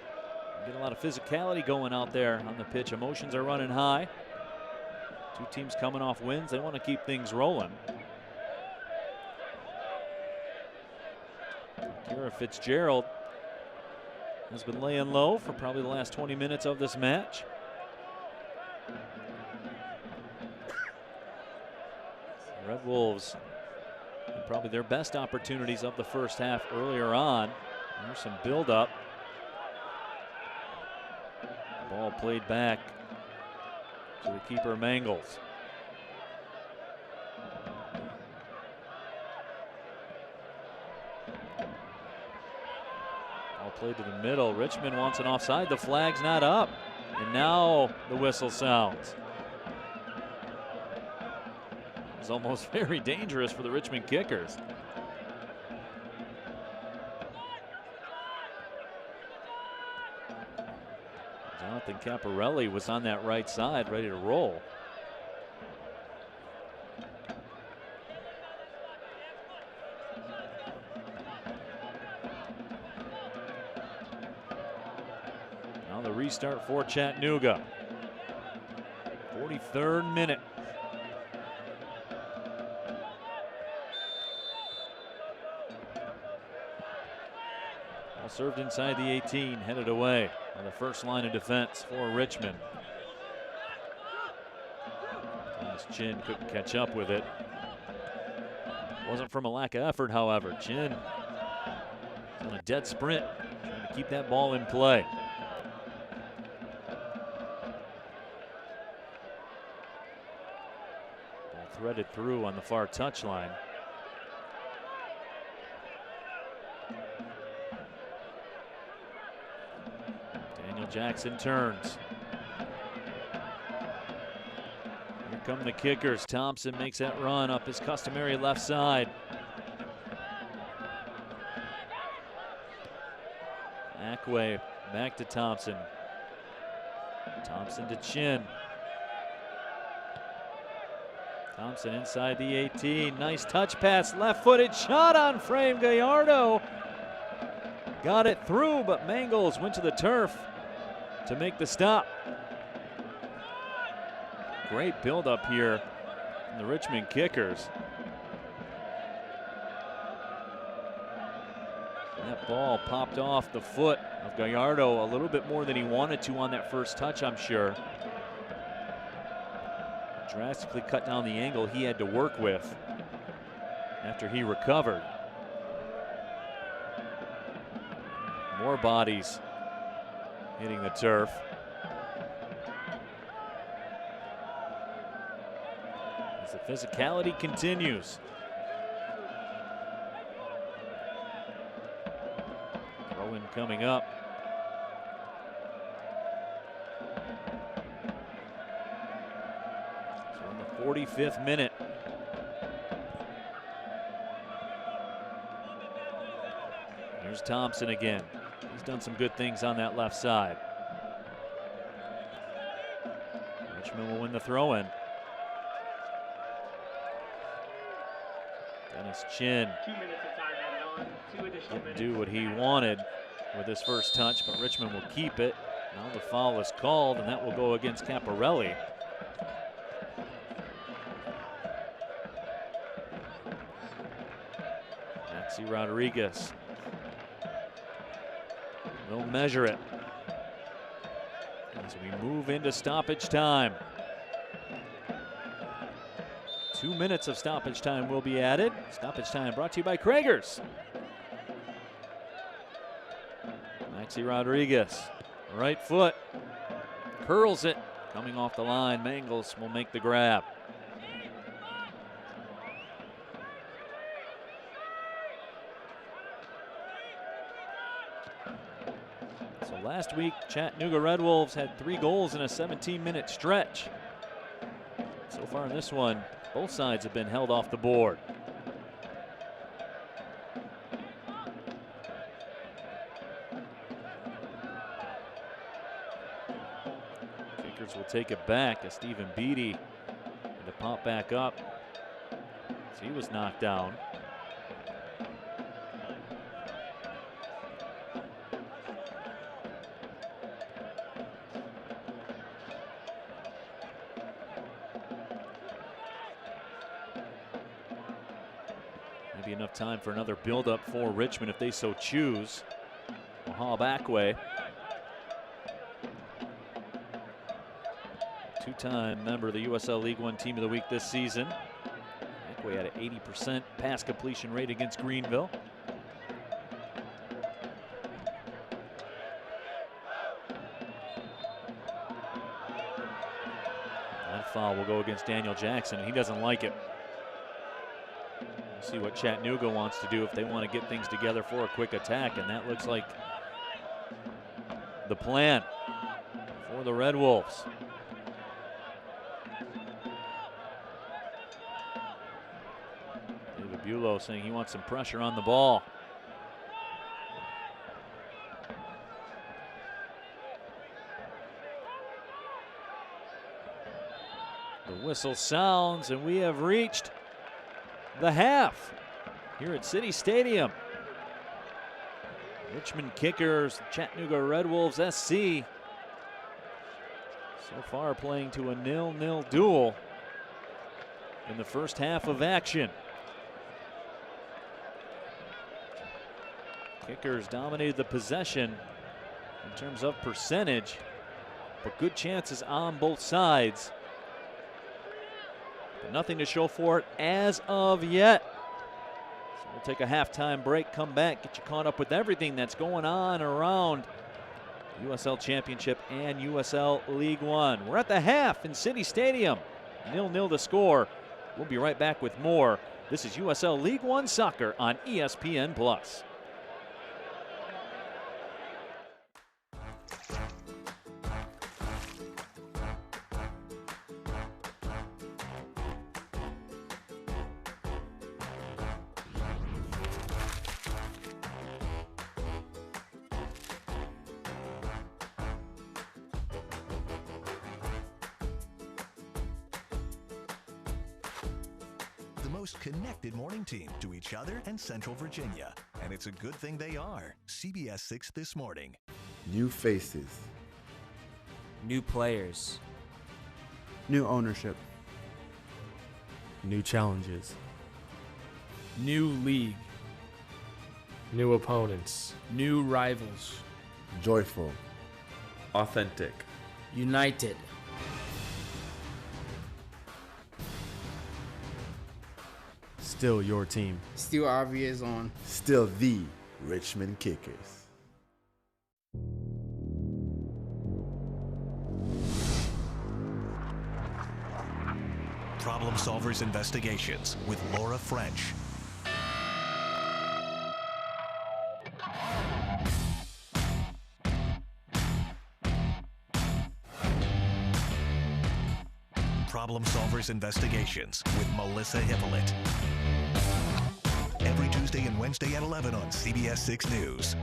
[SPEAKER 1] Get a lot of physicality going out there on the pitch. Emotions are running high. 2 teams coming off wins. They want to keep things rolling. Kira Fitzgerald has been laying low for probably the last 20 minutes of this match. The Red Wolves had probably their best opportunities of the first half earlier on. There's some build-up. Ball played back to the keeper Mangles. Ball played to the middle. Richmond wants an offside. The flag's not up. And now the whistle sounds. It was almost very dangerous for the Richmond Kickers. Jonathan Caparelli was on that right side, ready to roll. Now the restart for Chattanooga. 43rd minute. Ball served inside the 18, headed away on the first line of defense for Richmond. Thomas Chin couldn't catch up with it. Wasn't from a lack of effort, however. Chin on a dead sprint, trying to keep that ball in play. Ball threaded through on the far touchline. Jackson turns. Here come the Kickers. Thompson makes that run up his customary left side. Ackway back to Thompson. Thompson to Chin. Thompson inside the 18. Nice touch pass. Left-footed shot on frame. Gallardo got it through, but Mangles went to the turf to make the stop. Great build-up here from the Richmond Kickers. That ball popped off the foot of Gallardo a little bit more than he wanted to on that first touch, I'm sure. Drastically cut down the angle he had to work with after he recovered. More bodies hitting the turf. As the physicality continues. Throw-in coming up. So in the 45th minute. Here's Thompson again. He's done some good things on that left side. Richmond will win the throw-in. Dennis Chin
[SPEAKER 8] 2 minutes of time added on. 2 additional
[SPEAKER 1] didn't
[SPEAKER 8] minutes.
[SPEAKER 1] do what he wanted with his first touch, but Richmond will keep it. Now the foul is called, and that will go against Caparelli. Maxi Rodriguez will measure it as we move into stoppage time. 2 minutes of stoppage time will be added. Stoppage time brought to you by Kragers. Maxi Rodriguez, right foot, curls it, coming off the line. Mangles will make the grab. So last week, Chattanooga Red Wolves had 3 goals in a 17-minute stretch. So far in this one, both sides have been held off the board. Kickers will take it back as Stephen Beatty had to pop back up as he was knocked down. Maybe enough time for another build-up for Richmond if they so choose. Maha Backway, two-time member of the USL League One Team of the Week this season. Backway had an 80% pass completion rate against Greenville. That foul will go against Daniel Jackson, and he doesn't like it. See what Chattanooga wants to do if they want to get things together for a quick attack, and that looks like the plan for the Red Wolves. David Bulow saying he wants some pressure on the ball. The whistle sounds, and we have reached the half here at City Stadium. Richmond Kickers, Chattanooga Red Wolves SC so far playing to a 0-0 duel in the first half of action. Kickers dominated the possession in terms of percentage, but good chances on both sides. But nothing to show for it as of yet. So we'll take a halftime break, come back, get you caught up with everything that's going on around USL Championship and USL League One. We're at the half in City Stadium. 0-0 to score. We'll be right back with more. This is USL League One Soccer on ESPN+.
[SPEAKER 9] most connected morning team to each other and Central Virginia. And it's a good thing they are. CBS 6 This Morning.
[SPEAKER 3] New faces.
[SPEAKER 4] New players.
[SPEAKER 5] New ownership. New challenges.
[SPEAKER 6] New league.
[SPEAKER 7] New opponents.
[SPEAKER 6] New rivals.
[SPEAKER 3] Joyful.
[SPEAKER 7] Authentic.
[SPEAKER 6] United.
[SPEAKER 5] Still your team.
[SPEAKER 6] Still obvious on.
[SPEAKER 3] Still the Richmond Kickers.
[SPEAKER 9] Problem Solvers Investigations with Laura French. Problem Solvers Investigations with Melissa Hippolyte. Every Tuesday and Wednesday at 11 on CBS 6 News.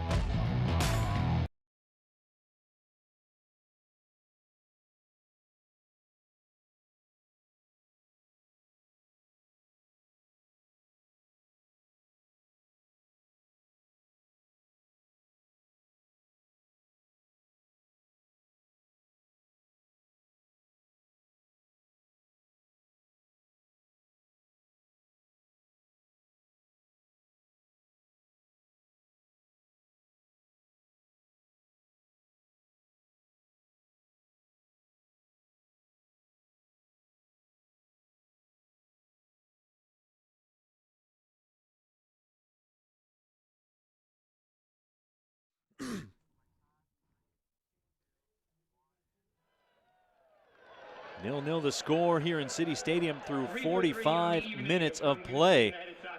[SPEAKER 1] Nil-nil the score here in City Stadium through 45 minutes of play.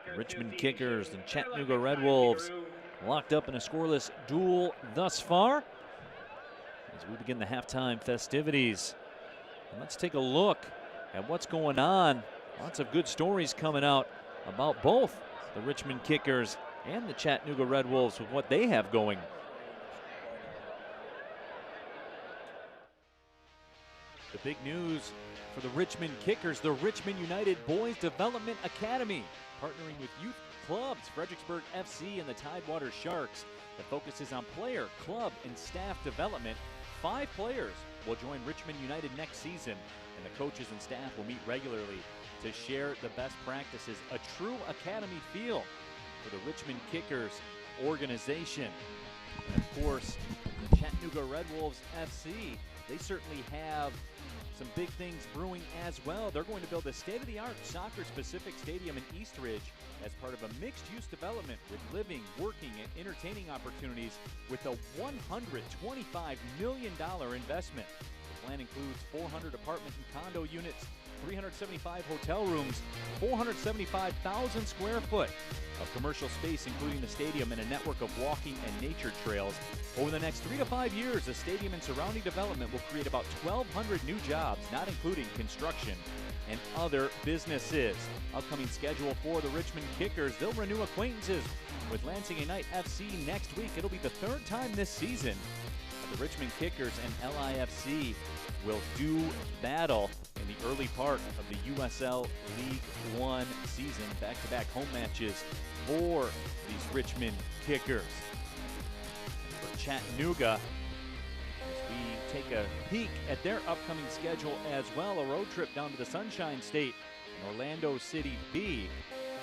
[SPEAKER 1] The Richmond Kickers and Chattanooga Red Wolves locked up in a scoreless duel thus far as we begin the halftime festivities. And let's take a look at what's going on. Lots of good stories coming out about both the Richmond Kickers and the Chattanooga Red Wolves with what they have going. The big news for the Richmond Kickers, the Richmond United Boys Development Academy, partnering with youth clubs, Fredericksburg FC and the Tidewater Sharks, that focuses on player, club, and staff development. 5 players will join Richmond United next season, and the coaches and staff will meet regularly to share the best practices. A true academy feel for the Richmond Kickers organization. And of course, the Chattanooga Red Wolves FC, they certainly have some big things brewing as well. They're going to build a state-of-the-art soccer-specific stadium in Eastridge as part of a mixed-use development with living, working, and entertaining opportunities with a $125 million investment. The plan includes 400 apartment and condo units, 375 hotel rooms, 475,000 square foot of commercial space, including the stadium and a network of walking and nature trails. Over the next 3 to 5 years, the stadium and surrounding development will create about 1,200 new jobs, not including construction and other businesses. Upcoming schedule for the Richmond Kickers, they'll renew acquaintances with Lansing United FC next week. It'll be the 3rd time this season that the Richmond Kickers and LIFC will do battle in the early part of the USL League One season. Back-to-back home matches for these Richmond Kickers. For Chattanooga, as we take a peek at their upcoming schedule as well, a road trip down to the Sunshine State in Orlando City B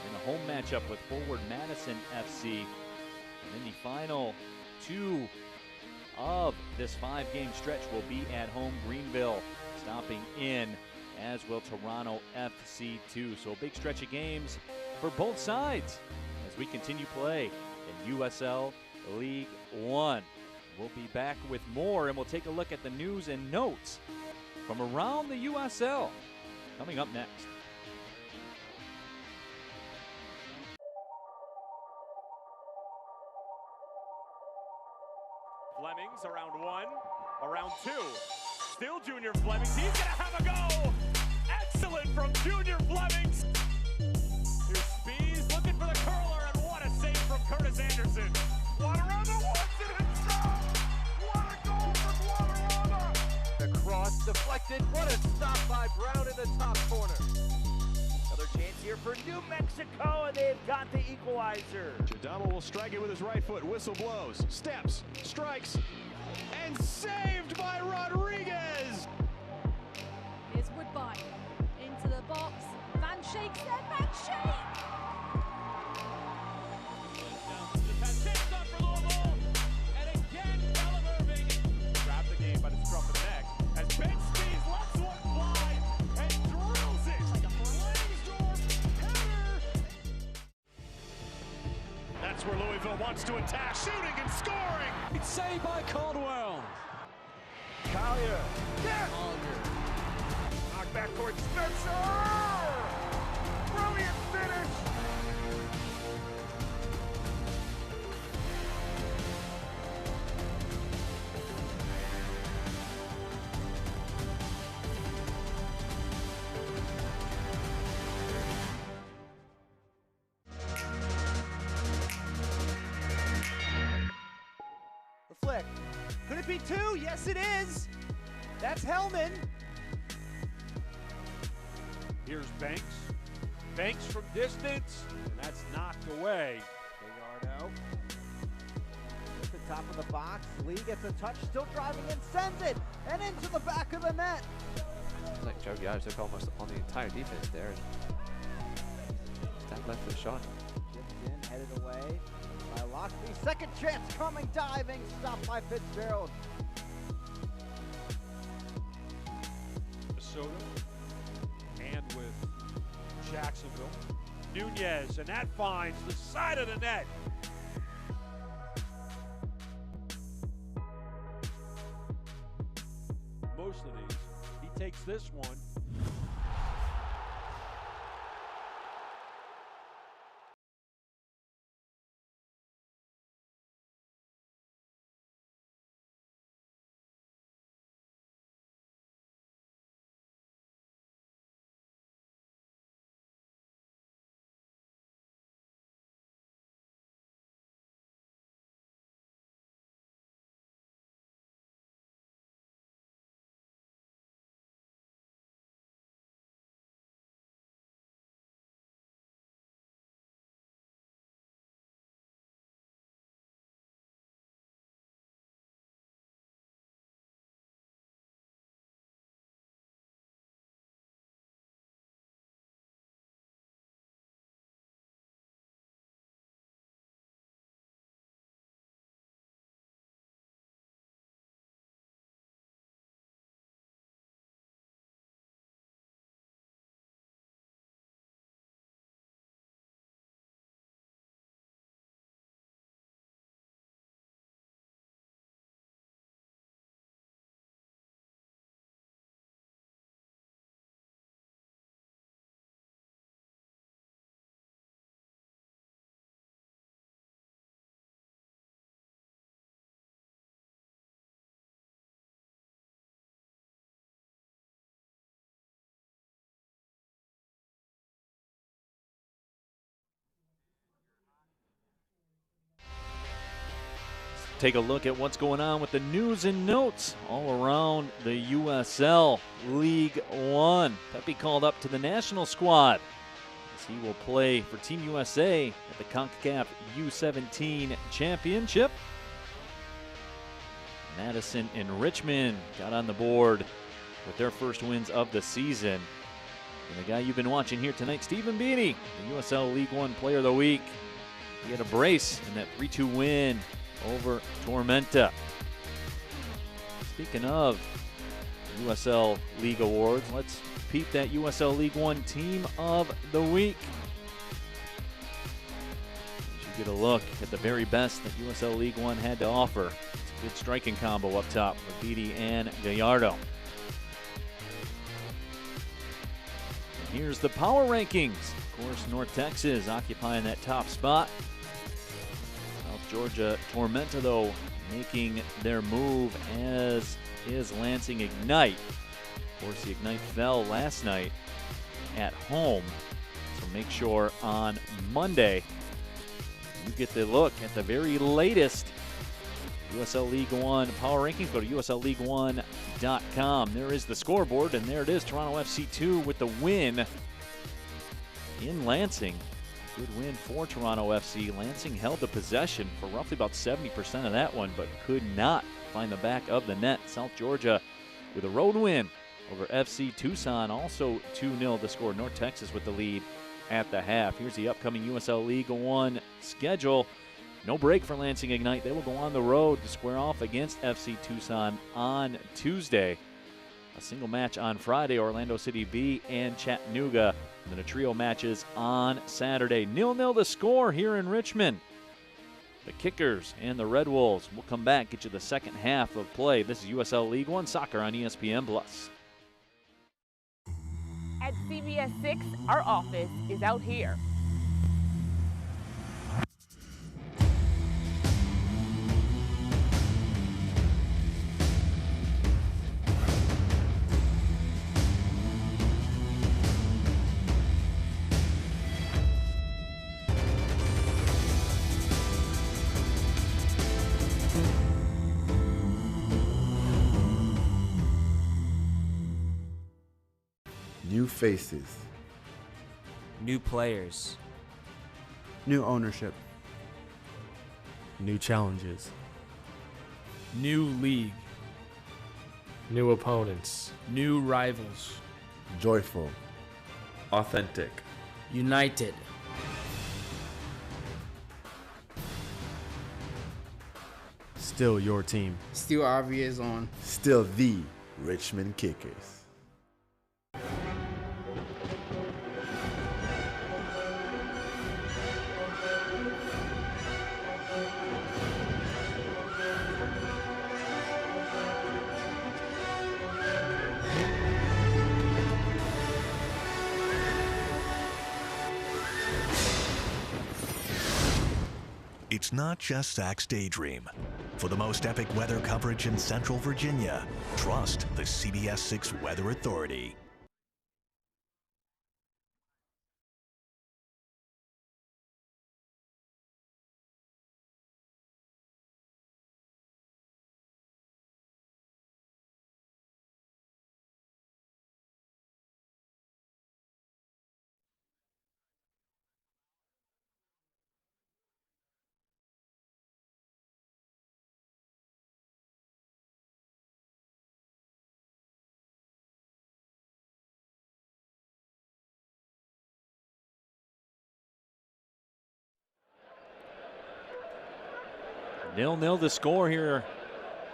[SPEAKER 1] in a home matchup with forward Madison FC. And then the final 2 of this 5-game stretch will be at home. Greenville stopping in, as will Toronto FC 2. So a big stretch of games for both sides as we continue play in USL League One. We'll be back with more, and we'll take a look at the news and notes from around the USL coming up next.
[SPEAKER 10] Flemings around 1, around 2. Still Junior Flemings. He's going to have a go. Excellent from Junior Flemings. Here's Spees looking for the curler, and what a save from Curtis Anderson. Guadarrama wants it himself. What a goal from Guadarrama.
[SPEAKER 11] The cross deflected. What a stop by Brown in the top corner. Another chance
[SPEAKER 10] here for New Mexico, and they've got the equalizer.
[SPEAKER 11] Chadama will strike it with his right foot. Whistle blows. Steps. Strikes. And saved by Rodriguez.
[SPEAKER 12] Here's Woodbine. Into the box. Van Schake's there. Van Shake!
[SPEAKER 10] And again, Ellen Irving grabbed the game by the scruff of the neck as Ben Spees lets one fly and drills it. Like a Langsdorff header.
[SPEAKER 11] That's where Louisville wants to attack. Shooting and scoring.
[SPEAKER 10] It's saved by Caldwell.
[SPEAKER 11] Collier.
[SPEAKER 10] There. Knock back towards Spencer. Brilliant finish.
[SPEAKER 13] The flick. Could it be two? Yes, it is. That's Hellman.
[SPEAKER 10] Here's Banks. Banks from distance, and that's knocked away.
[SPEAKER 13] Gallardo. At the top of the box. Lee gets a touch, still driving and sends it. And into the back of the net.
[SPEAKER 14] It's like Joe Gallagher took almost on the entire defense there. Step left for the shot.
[SPEAKER 13] Chipped in, headed away by Lockby. Second chance coming, diving, stopped by Fitzgerald.
[SPEAKER 10] Minnesota and with Jacksonville. Nunez, and that finds the side of the net. Most of these, he takes this one.
[SPEAKER 1] Take a look at what's going on with the news and notes all around the USL League One. Pepe called up to the national squad as he will play for Team USA at the CONCACAF U17 Championship. Madison and Richmond got on the board with their first wins of the season. And the guy you've been watching here tonight, Stephen Beattie, the USL League One Player of the Week. He had a brace in that 3-2 win over Tormenta. Speaking of USL League Awards, let's peep that USL League One Team of the Week. You should get a look at the very best that USL League One had to offer. It's a good striking combo up top with Beattie and Gallardo. And here's the power rankings. Of course, North Texas occupying that top spot. Georgia Tormenta, though, making their move, as is Lansing Ignite. Of course, the Ignite fell last night at home, so make sure on Monday you get the look at the very latest USL League One power rankings. Go to USLLeague1.com. There is the scoreboard, and there it is, Toronto FC 2 with the win in Lansing. Good win for Toronto FC. Lansing held the possession for roughly about 70% of that one, but could not find the back of the net. South Georgia with a road win over FC Tucson, also 2-0 to score. North Texas with the lead at the half. Here's the upcoming USL League One schedule. No break for Lansing Ignite. They will go on the road to square off against FC Tucson on Tuesday. A single match on Friday, Orlando City B and Chattanooga. And then a trio matches on Saturday. 0-0 the score here in Richmond. The Kickers and the Red Wolves will come back, get you the second half of play. This is USL League One Soccer on ESPN+.
[SPEAKER 2] At CBS 6, our office is out here.
[SPEAKER 3] New faces.
[SPEAKER 4] New players.
[SPEAKER 5] New ownership. New challenges.
[SPEAKER 6] New league.
[SPEAKER 7] New opponents.
[SPEAKER 6] New rivals.
[SPEAKER 3] Joyful.
[SPEAKER 7] Authentic.
[SPEAKER 6] United.
[SPEAKER 5] Still your team.
[SPEAKER 6] Still obvious on.
[SPEAKER 3] Still the Richmond Kickers.
[SPEAKER 9] It's not just Zach's daydream. For the most epic weather coverage in Central Virginia, trust the CBS 6 Weather Authority.
[SPEAKER 1] Nil-nil the score here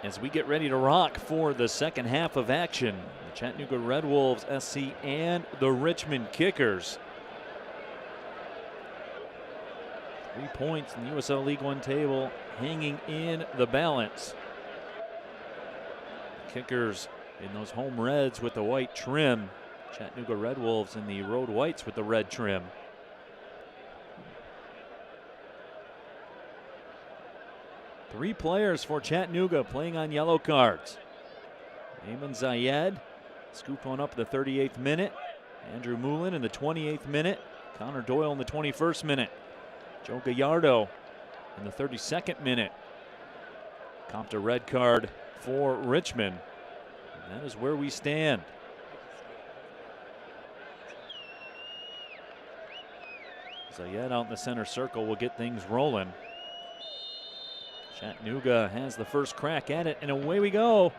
[SPEAKER 1] as we get ready to rock for the second half of action. The Chattanooga Red Wolves SC and the Richmond Kickers. 3 points in the USL League One table hanging in the balance. Kickers in those home reds with the white trim. Chattanooga Red Wolves in the road whites with the red trim. Three players for Chattanooga playing on yellow cards. Ayman Zayed scooped one up in the 38th minute. Andrew Moulin in the 28th minute. Connor Doyle in the 21st minute. Joe Gallardo in the 32nd minute. Copped a red card for Richmond. And that is where we stand. Zayed out in the center circle will get things rolling. Chattanooga has the first crack at it, and away we go.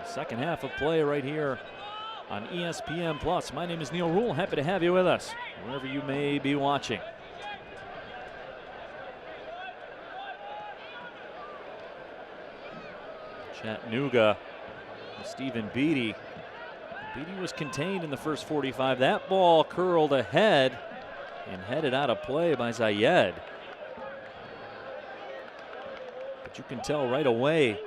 [SPEAKER 1] Second half of play right here on ESPN+. My name is Neil Rule. Happy to have you with us wherever you may be watching. Chattanooga, Stephen Beatty. Beatty was contained in the first 45. That ball curled ahead and headed out of play by Zayed. But you can tell right away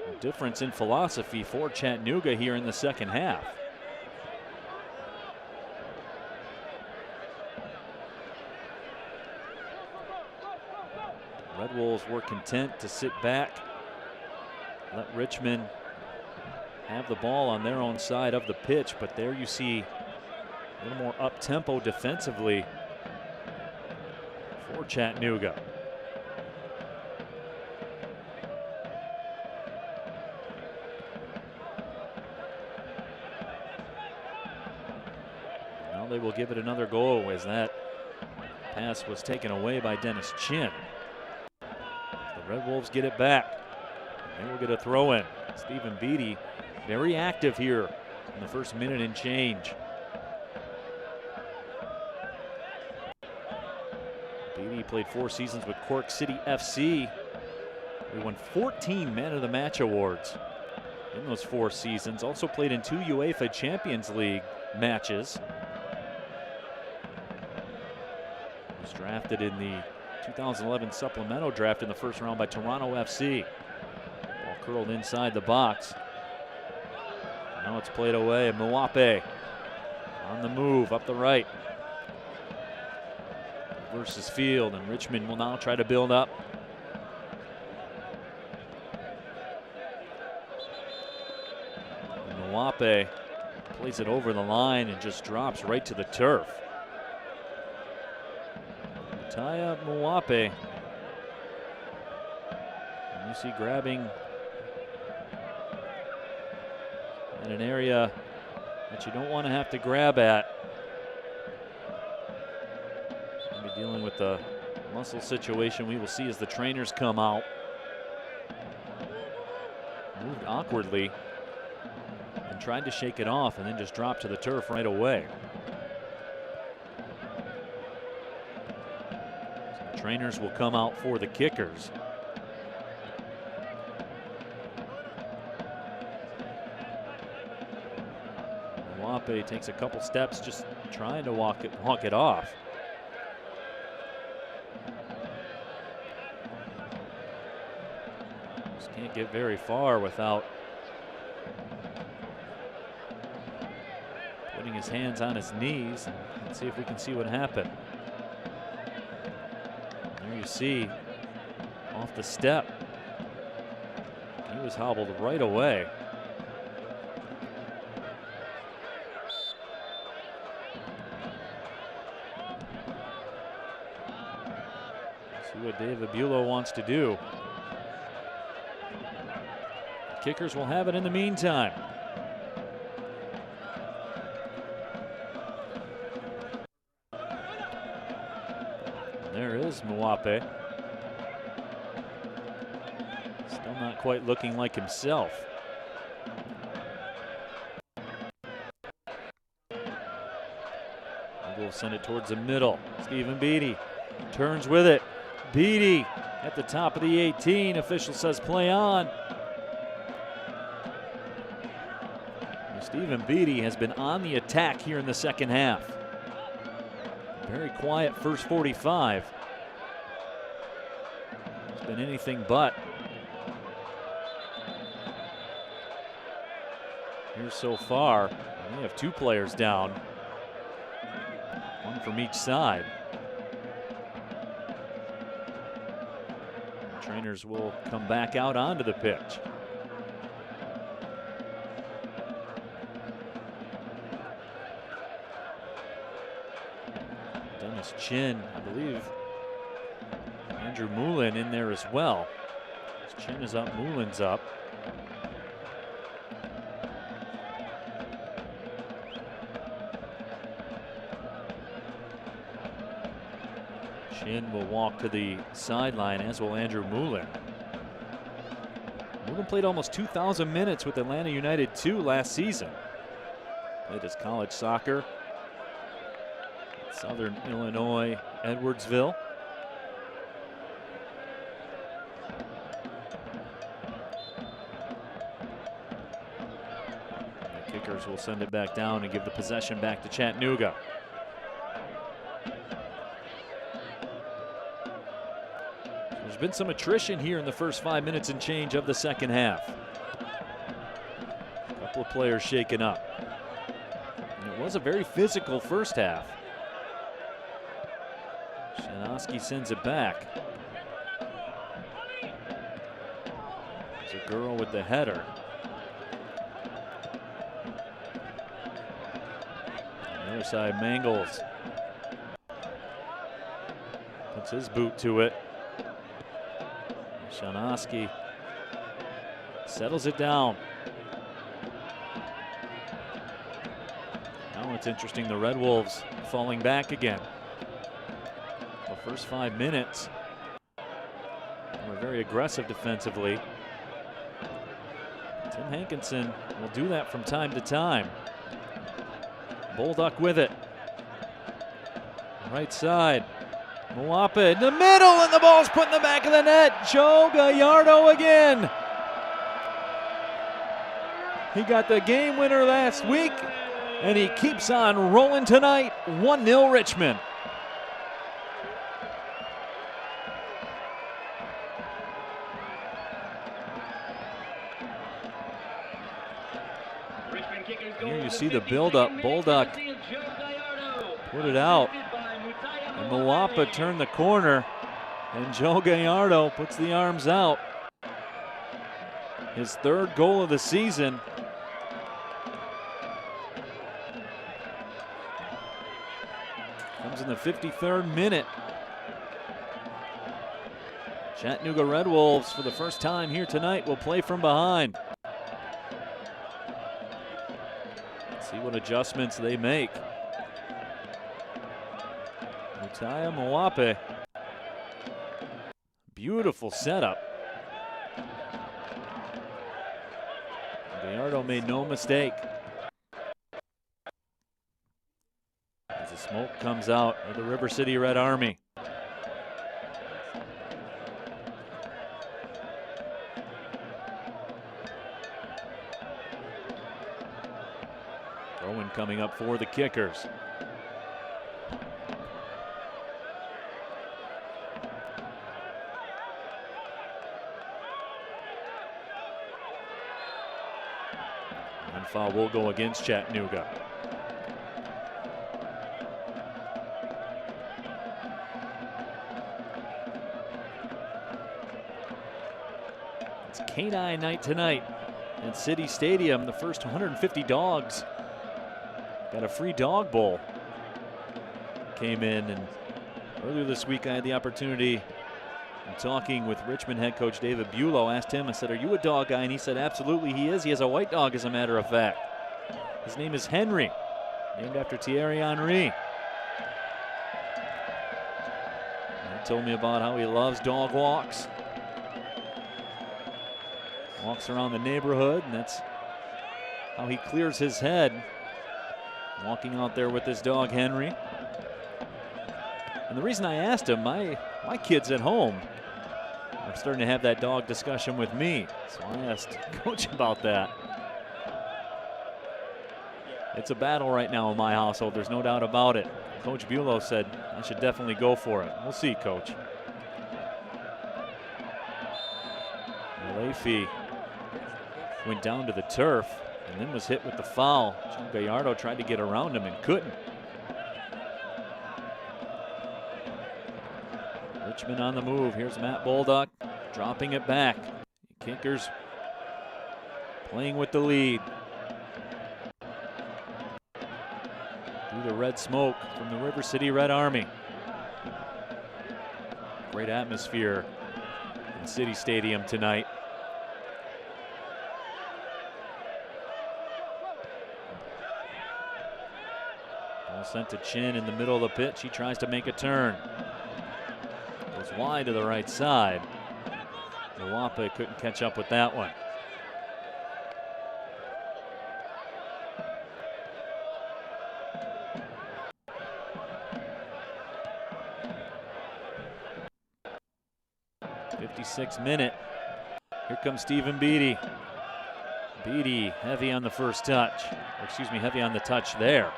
[SPEAKER 1] the difference in philosophy for Chattanooga here in the second half. Red Wolves were content to sit back, let Richmond have the ball on their own side of the pitch, but there you see a little more up-tempo defensively for Chattanooga. Now they will give it another go as that pass was taken away by Dennis Chin. The Red Wolves get it back. And we'll get a throw in. Stephen Beatty very active here in the first minute and change. Beatty played 4 seasons with Cork City FC. He won 14 Man of the Match awards in those 4 seasons. Also played in 2 UEFA Champions League matches. Was drafted in the 2011 supplemental draft in the first round by Toronto FC. Ball curled inside the box. Now it's played away, and Mwape on the move up the right. Versus field, and Richmond will now try to build up. Mwape plays it over the line and just drops right to the turf. Taya Mwape. And you see grabbing in an area that you don't want to have to grab at. Maybe dealing with the muscle situation we will see as the trainers come out. Moved awkwardly and tried to shake it off and then just dropped to the turf right away. So the trainers will come out for the kickers. Mwape takes a couple steps just trying to walk it off. Just can't get very far without putting his hands on his knees. Let's see if we can see what happened. There you see off the step. He was hobbled right away. See what David Bulow wants to do. Kickers will have it in the meantime. And there is Mwape. Still not quite looking like himself. We'll send it towards the middle. Stephen Beatty turns with it. Beatty at the top of the 18. Official says play on. Stephen Beatty has been on the attack here in the second half. Very quiet first 45. It's been anything but. Here so far, we have 2 players down. One from each side. The trainers will come back out onto the pitch. Dennis Chin, I believe Andrew Moulin in there as well. Chin is up, Moulin's up. Chin will walk to the sideline, as will Andrew Moulin. Moulin played almost 2,000 minutes with Atlanta United 2 last season. Played his college soccer at Southern Illinois, Edwardsville. The kickers will send it back down and give the possession back to Chattanooga. There's been some attrition here in the first 5 minutes and change of the second half. A couple of players shaken up. And it was a very physical first half. Shanoski sends it back. There's a girl with the header. On the other side, Mangles puts his boot to it. Shanoski settles it down. Now it's interesting, the Red Wolves falling back again. The first 5 minutes were very aggressive defensively. Tim Hankinson will do that from time to time. Bolduc with it. Right side. Mwapa in the middle, and the ball's put in the back of the net. Joe Gallardo again. He got the game winner last week, and he keeps on rolling tonight. 1-0 Richmond. Here you see the build-up. Bolduc put it out. And Mwapa turned the corner, and Joe Gallardo puts the arms out. His 3rd goal of the season. Comes in the 53rd minute. Chattanooga Red Wolves, for the first time here tonight, will play from behind. See what adjustments they make. Utaya Mwapa. Beautiful setup. Gallardo made no mistake. As the smoke comes out of the River City Red Army. Throw-in coming up for the Kickers. And foul will go against Chattanooga. It's canine night tonight at City Stadium. The first 150 dogs got a free dog bowl. Came in, and earlier this week I had the opportunity in talking with Richmond head coach David Bulow. Asked him, I said, are you a dog guy? And he said, absolutely he is. He has a white dog, as a matter of fact. His name is Henry, named after Thierry Henry. And he told me about how he loves dog walks. Walks around the neighborhood, and that's how he clears his head. Walking out there with his dog, Henry. And the reason I asked him, my kids at home are starting to have that dog discussion with me. So I asked Coach about that. It's a battle right now in my household, there's no doubt about it. Coach Bulow said I should definitely go for it. We'll see, Coach. Leafy went down to the turf and then was hit with the foul. Joe Gallardo tried to get around him and couldn't. Richmond on the move. Here's Matt Bolduc dropping it back. Kickers playing with the lead. Through the red smoke from the River City Red Army. Great atmosphere in City Stadium tonight. Ball sent to Chin in the middle of the pitch. He tries to make a turn. Goes wide to the right side. Mwapa couldn't catch up with that one. '56th minute. Here comes Stephen Beatty. Beatty heavy on the first touch. Or excuse me, heavy on the touch there.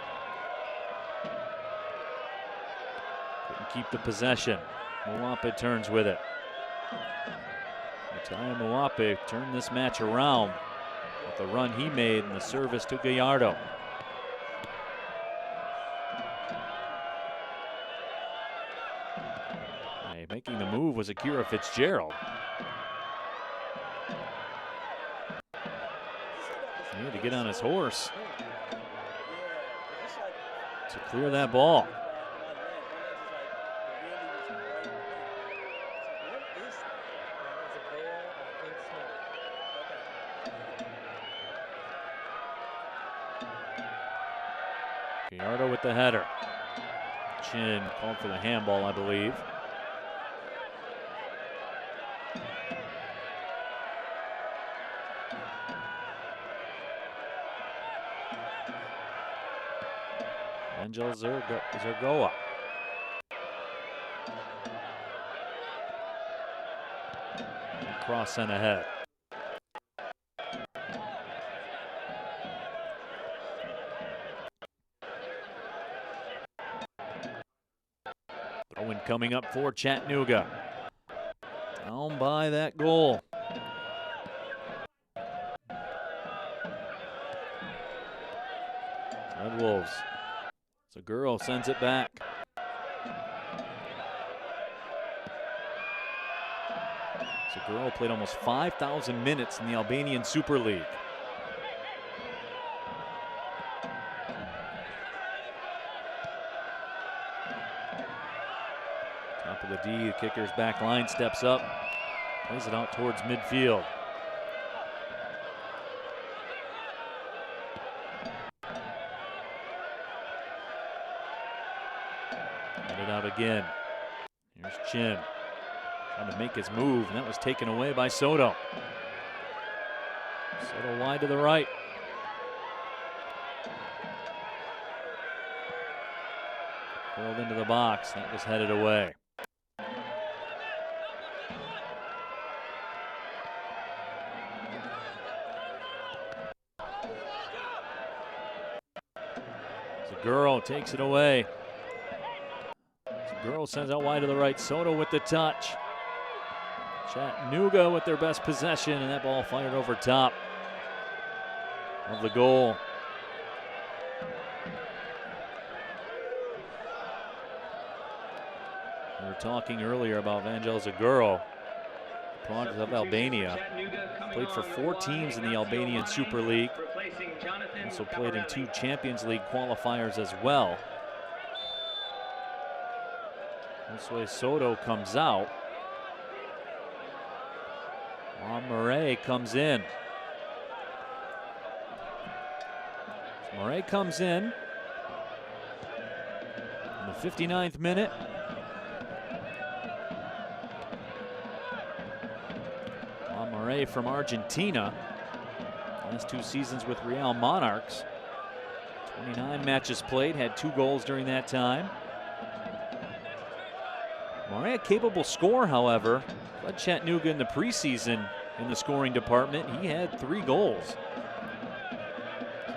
[SPEAKER 1] Couldn't keep the possession. Mwapa turns with it. Utaya Mwapa turned this match around with the run he made and the service to Gallardo. Making the move was Akira Fitzgerald. He had to get on his horse to clear that ball. Gallardo with the header. Chin called for the handball, I believe. Angel Zergoa. Cross sent ahead. Throw-in coming up for Chattanooga. Down by that goal. Red Wolves. Seguro sends it back. Seguro played almost 5,000 minutes in the Albanian Super League. Top of the D, the kicker's back line steps up, plays it out towards midfield. Headed out again. Here's Chin. Trying to make his move, and that was taken away by Soto. Soto wide to the right. Curled into the box, that was headed away. Seguro takes it away. Seguro sends out wide to the right. Soto with the touch. Chattanooga with their best possession, and that ball fired over top of the goal. We were talking earlier about Vangel Seguro, product of Albania. Played for 4 teams in the Albanian Super League. Also played in 2 Champions League qualifiers as well. This way Soto comes out. Murray comes in. So Murray comes in the 59th minute. Murray from Argentina. Last 2 seasons with Real Monarchs. 29 matches played, had 2 goals during that time. Murray, a capable scorer, however. Led Chattanooga in the preseason in the scoring department. He had 3 goals.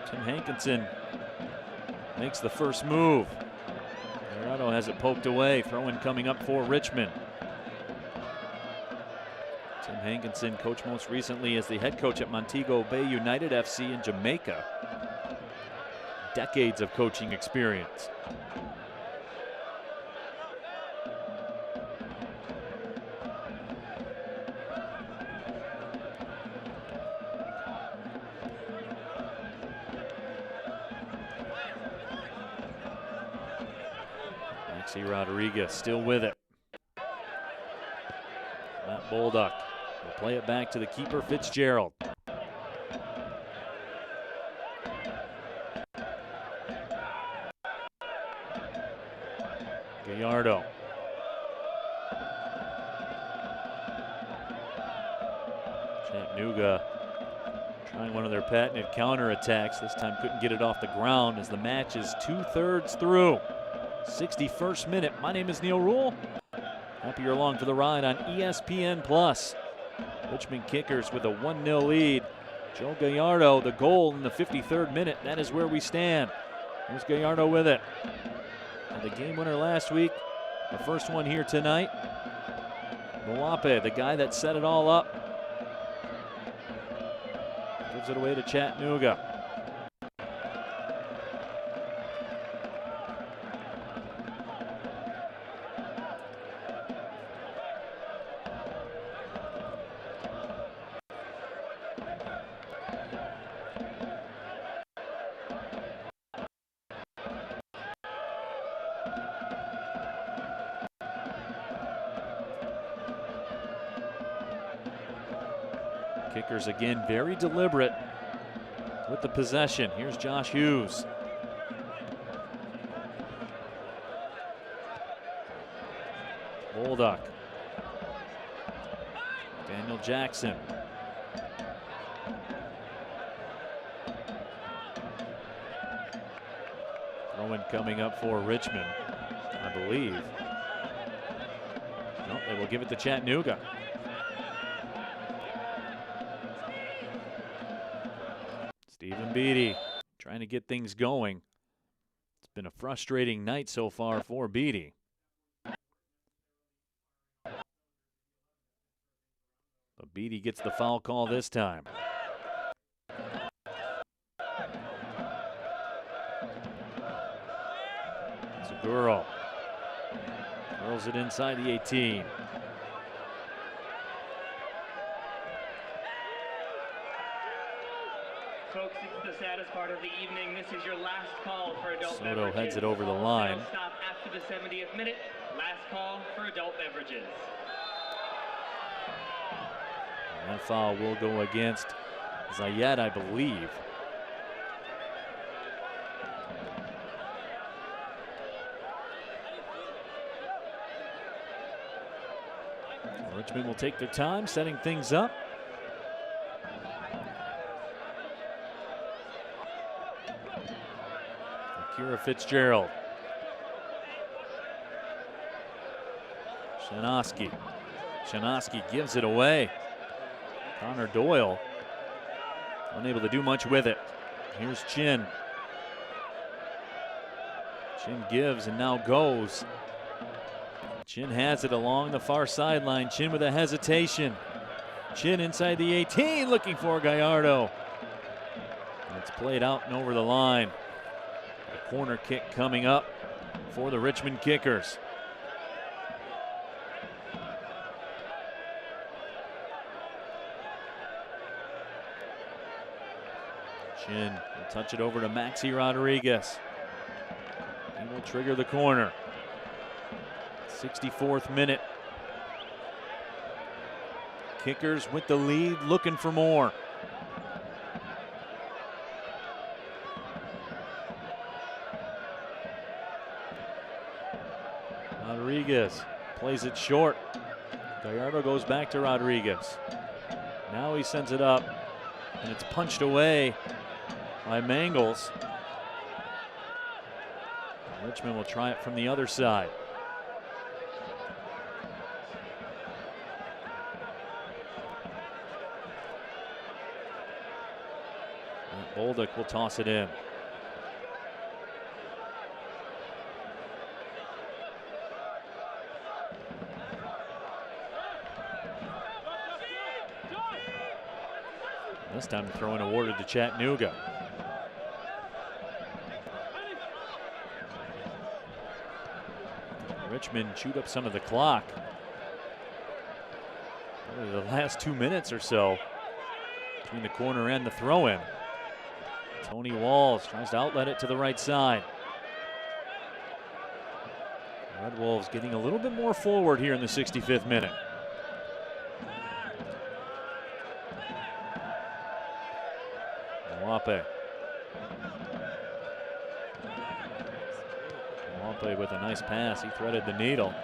[SPEAKER 1] Tim Hankinson makes the first move. Colorado has it poked away. Throw-in coming up for Richmond. Tim Hankinson, coached most recently as the head coach at Montego Bay United FC in Jamaica. Decades of coaching experience. Rodriguez still with it. Matt Bolduc will play it back to the keeper, Fitzgerald. Gallardo. Chattanooga trying one of their patented counterattacks. This time couldn't get it off the ground as the match is 2/3 through. 61st minute. My name is Neil Rule. Happy you're along for the ride on ESPN+. Richmond Kickers with a 1-0 lead. Joe Gallardo, the goal in the 53rd minute. That is where we stand. Here's Gallardo with it. And the game winner last week, the first one here tonight. Mwape, the guy that set it all up, gives it away to Chattanooga. Kickers again very deliberate with the possession. Here's Josh Hughes. Bolduc. Daniel Jackson. Throw-in coming up for Richmond, I believe. No, they will give it to Chattanooga. Stephen Beatty trying to get things going. It's been a frustrating night so far for Beatty. But Beatty gets the foul call this time. Seguro throws it inside the 18.
[SPEAKER 8] Folks, it's the saddest part of the evening. This is your last call for adult
[SPEAKER 1] Soto
[SPEAKER 8] beverages.
[SPEAKER 1] heads it over the line.
[SPEAKER 8] They'll stop after the 70th minute. Last call for adult beverages.
[SPEAKER 1] That foul will go against Zayed, I believe. Richmond will take their time setting things up. Akira Fitzgerald. Shanoski gives it away. Connor Doyle unable to do much with it. Here's Chin. Chin gives and now goes. Chin has it along the far sideline. Chin with a hesitation. Chin inside the 18 looking for Gallardo. It's played out and over the line. A corner kick coming up for the Richmond Kickers. Chin will touch it over to Maxi Rodriguez. He will trigger the corner. 64th minute. Kickers with the lead, looking for more. Rodriguez plays it short. Gallardo goes back to Rodriguez. Now he sends it up, and it's punched away by Mangles. Richmond will try it from the other side. Bolduc will toss it in. This time the throw-in awarded to Chattanooga. Richmond chewed up some of the clock. Probably the last 2 minutes or so between the corner and the throw-in. Tony Walls tries to outlet it to the right side. Red Wolves getting a little bit more forward here in the 65th minute. Mwape. Mwape with a nice pass. He threaded the needle.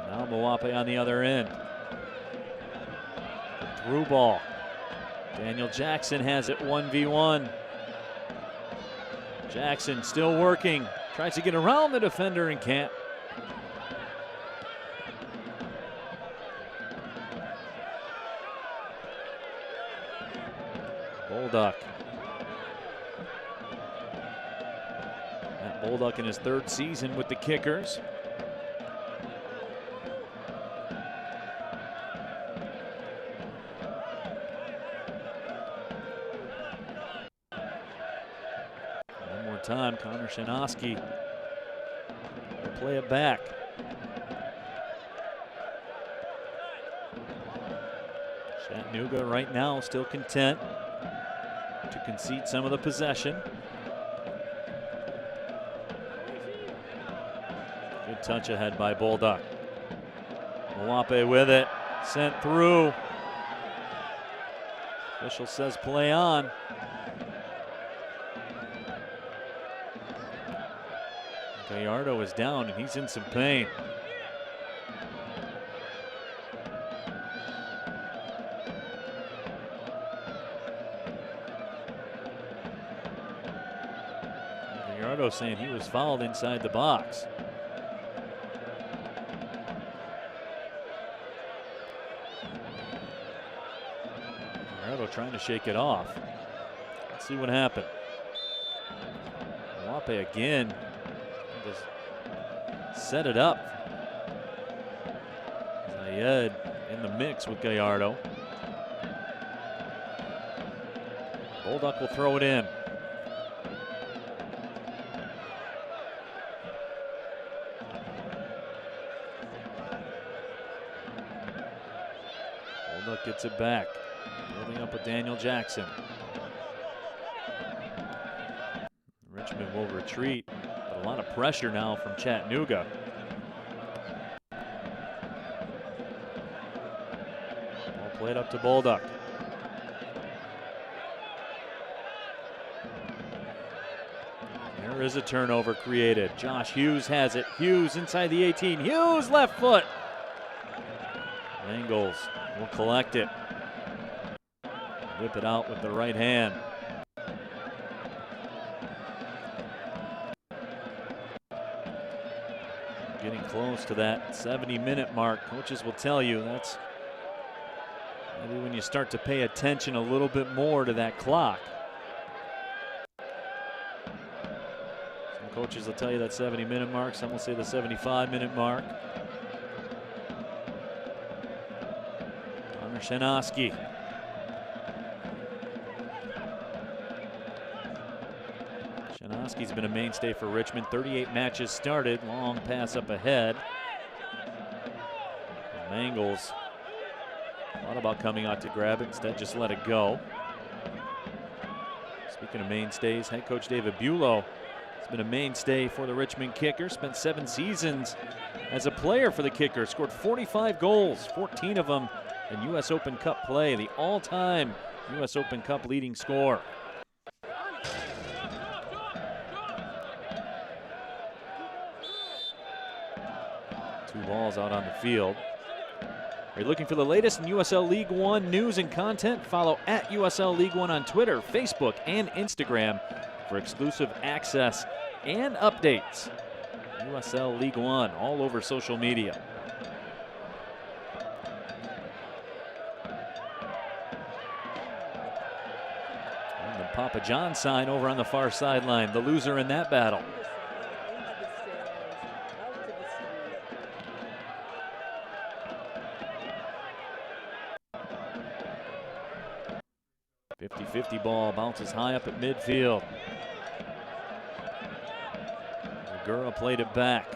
[SPEAKER 1] Now Mwape on the other end. The through ball. Daniel Jackson has it 1v1. Jackson still working. Tries to get around the defender and can't. Bolduc. Matt Bolduc in his 3rd season with the Kickers. Time, Connor Shanoski will play it back. Chattanooga right now still content to concede some of the possession. Good touch ahead by Bolduc. Mwape with it, sent through. Official says play on. Gallardo is down and he's in some pain. Gallardo saying he was fouled inside the box. Gallardo trying to shake it off. Let's see what happened. Wape again. Just set it up. Zayed in the mix with Gallardo. Bolduc will throw it in. Bolduc gets it back. Building up with Daniel Jackson. Richmond will retreat, but a lot of pressure now from Chattanooga. Ball played up to Bolduc. There is a turnover created. Josh Hughes has it. Hughes inside the 18. Hughes left foot. Mangles will collect it. Whip it out with the right hand. Getting close to that 70-minute mark. Coaches will tell you that's maybe when you start to pay attention a little bit more to that clock. Some coaches will tell you that 70-minute mark. Some will say the 75-minute mark. Connor Shanoski. Shanoski's been a mainstay for Richmond. 38 matches started. Long pass up ahead. Mangles thought about coming out to grab it. Instead, just let it go. Speaking of mainstays, head coach David Bulow has been a mainstay for the Richmond Kickers. Spent 7 seasons as a player for the Kickers. Scored 45 goals, 14 of them in U.S. Open Cup play. The all-time U.S. Open Cup leading scorer. Two balls out on the field. Are you looking for the latest in USL League One news and content? Follow at USL League One on Twitter, Facebook, and Instagram for exclusive access and updates. USL League One all over social media. And the Papa John sign over on the far sideline, the loser in that battle. 50-50 ball bounces high up at midfield. Segura played it back.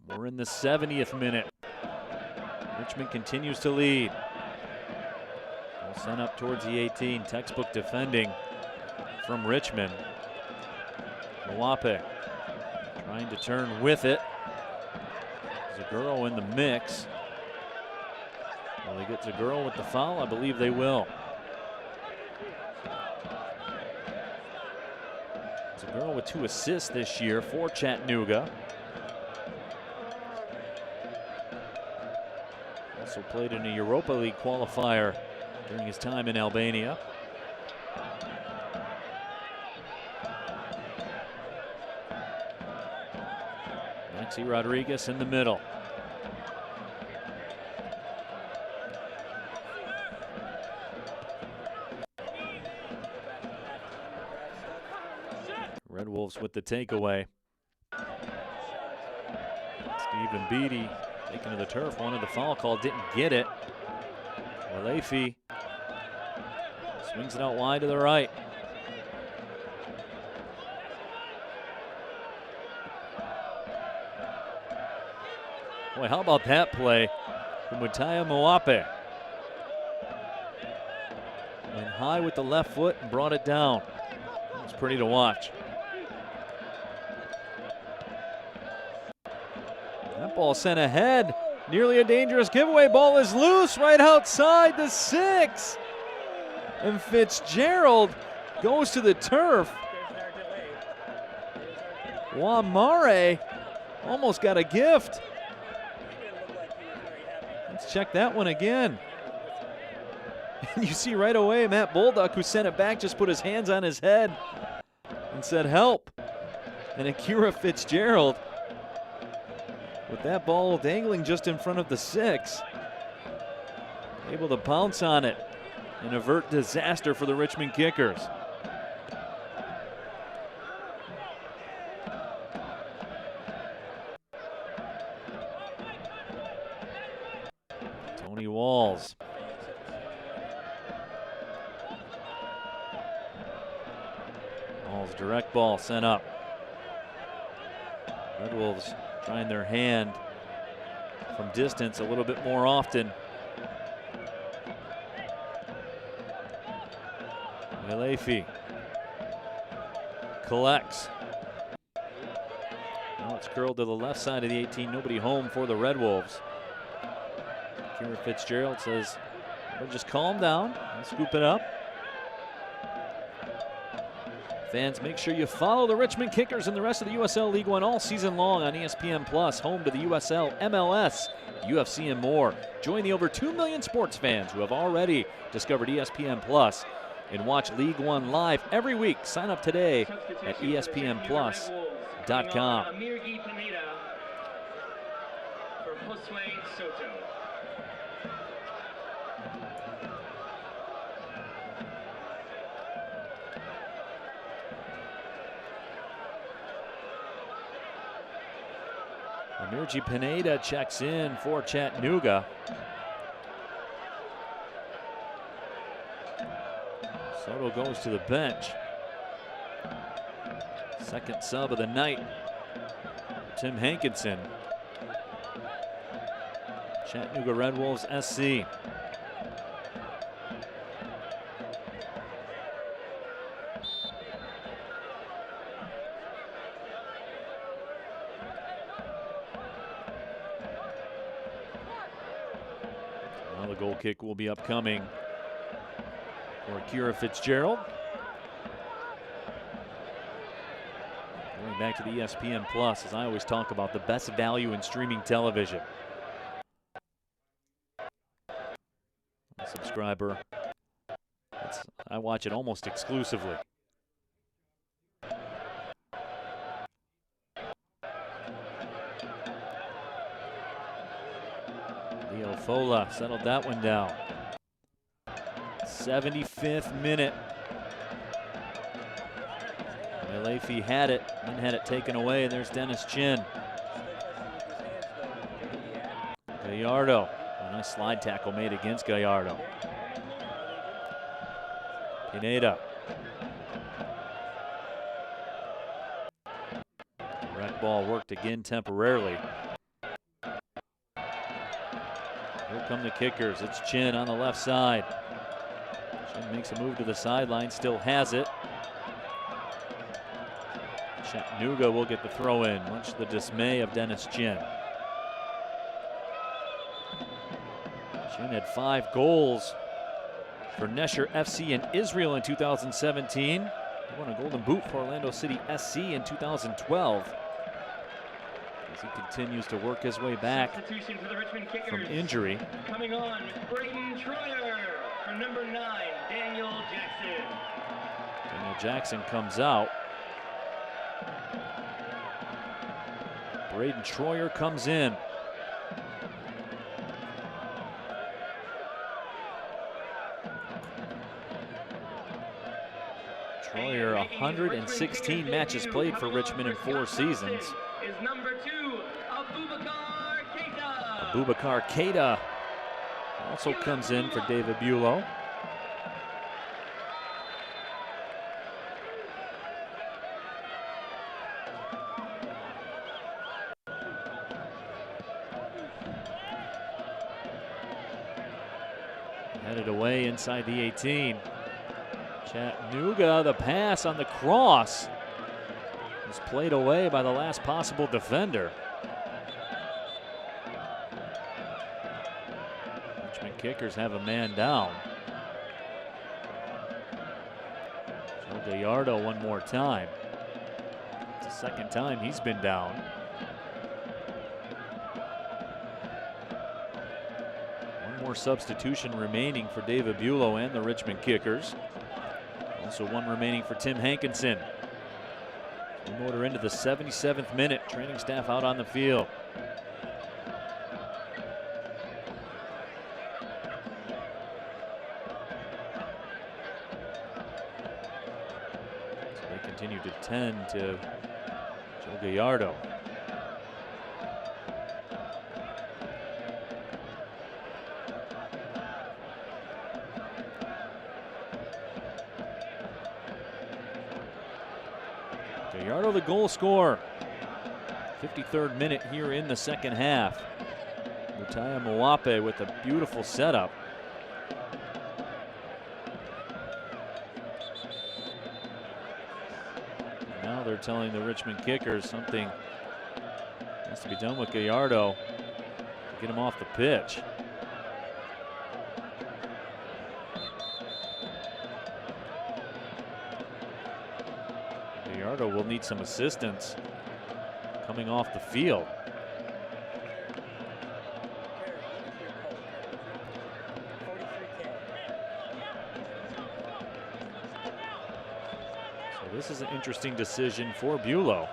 [SPEAKER 1] We're in the 70th minute. Richmond continues to lead. Ball sent up towards the 18. Textbook defending from Richmond. Mwape trying to turn with it. Segura in the mix. Will they get Segura with the foul? I believe they will. Segura with 2 assists this year for Chattanooga. Also played in a Europa League qualifier during his time in Albania. Maxi Rodriguez in the middle. Red Wolves with the takeaway. Stephen Beattie taken to the turf, wanted the foul call, didn't get it. Leafy swings it out wide to the right. Boy, how about that play from Mutaya Mwape? Went high with the left foot and brought it down. It was pretty to watch. That ball sent ahead. Nearly a dangerous giveaway. Ball is loose right outside the 6. And Fitzgerald goes to the turf. Wamare almost got a gift. Let's check that one again. And you see right away Matt Bolduck, who sent it back, just put his hands on his head and said, help. And Akira Fitzgerald, with that ball dangling just in front of the 6, able to pounce on it and avert disaster for the Richmond Kickers. Tony Walls. Walls direct ball sent up. Red Wolves trying their hand from distance a little bit more often. Leafi collects. Now it's curled to the left side of the 18. Nobody home for the Red Wolves. Kira Fitzgerald says, just calm down and scoop it up. Fans, make sure you follow the Richmond Kickers and the rest of the USL League One all season long on ESPN Plus, home to the USL, MLS, UFC, and more. Join the over 2 million sports fans who have already discovered ESPN Plus and watch League One live every week. Sign up today at ESPNplus.com.
[SPEAKER 8] Amirgi Pineda for Josue Soto.
[SPEAKER 1] Amirgi Pineda checks in for Chattanooga. Soto goes to the bench. Second sub of the night, Tim Hankinson. Chattanooga Red Wolves SC. Now the goal kick will be upcoming for Akira Fitzgerald. Going back to the ESPN Plus, as I always talk about, the best value in streaming television. A subscriber, I watch it almost exclusively. Leo Fola settled that one down. 75th minute. Leafi had it, then had it taken away, and there's Dennis Chin. Gallardo, a nice slide tackle made against Gallardo. Pineda. Rec ball worked again temporarily. Here come the Kickers. It's Chin on the left side. Chin makes a move to the sideline, still has it. Chattanooga will get the throw in, much to the dismay of Dennis Chin. Chin had 5 goals for Nesher FC in Israel in 2017. He won a Golden Boot for Orlando City SC in 2012. As he continues to work his way back from injury.
[SPEAKER 8] Coming on, Braden Troyer for number 9, Daniel Jackson.
[SPEAKER 1] Daniel Jackson comes out. Braden Troyer comes in. Troyer, 116 matches played for Richmond in 4 seasons.
[SPEAKER 8] Is number 2, Abubakar Keita.
[SPEAKER 1] Abubakar Keita also comes in for David Bulow. Headed away inside the 18. Chattanooga, the pass on the cross was played away by the last possible defender. Richmond Kickers have a man down. Joe Gallardo one more time. It's the second time he's been down. more substitution remaining for David Bulow and the Richmond Kickers. Also one remaining for Tim Hankinson. We motor into the 77th minute. Training staff out on the field. So they continue to tend to Joe Gallardo. Gallardo, the goal scorer. 53rd minute here in the second half. Mutaya Mwape with a beautiful setup. Now they're telling the Richmond Kickers something has to be done with Gallardo to get him off the pitch. Gallardo will need some assistance coming off the field. So this is an interesting decision for Bulow.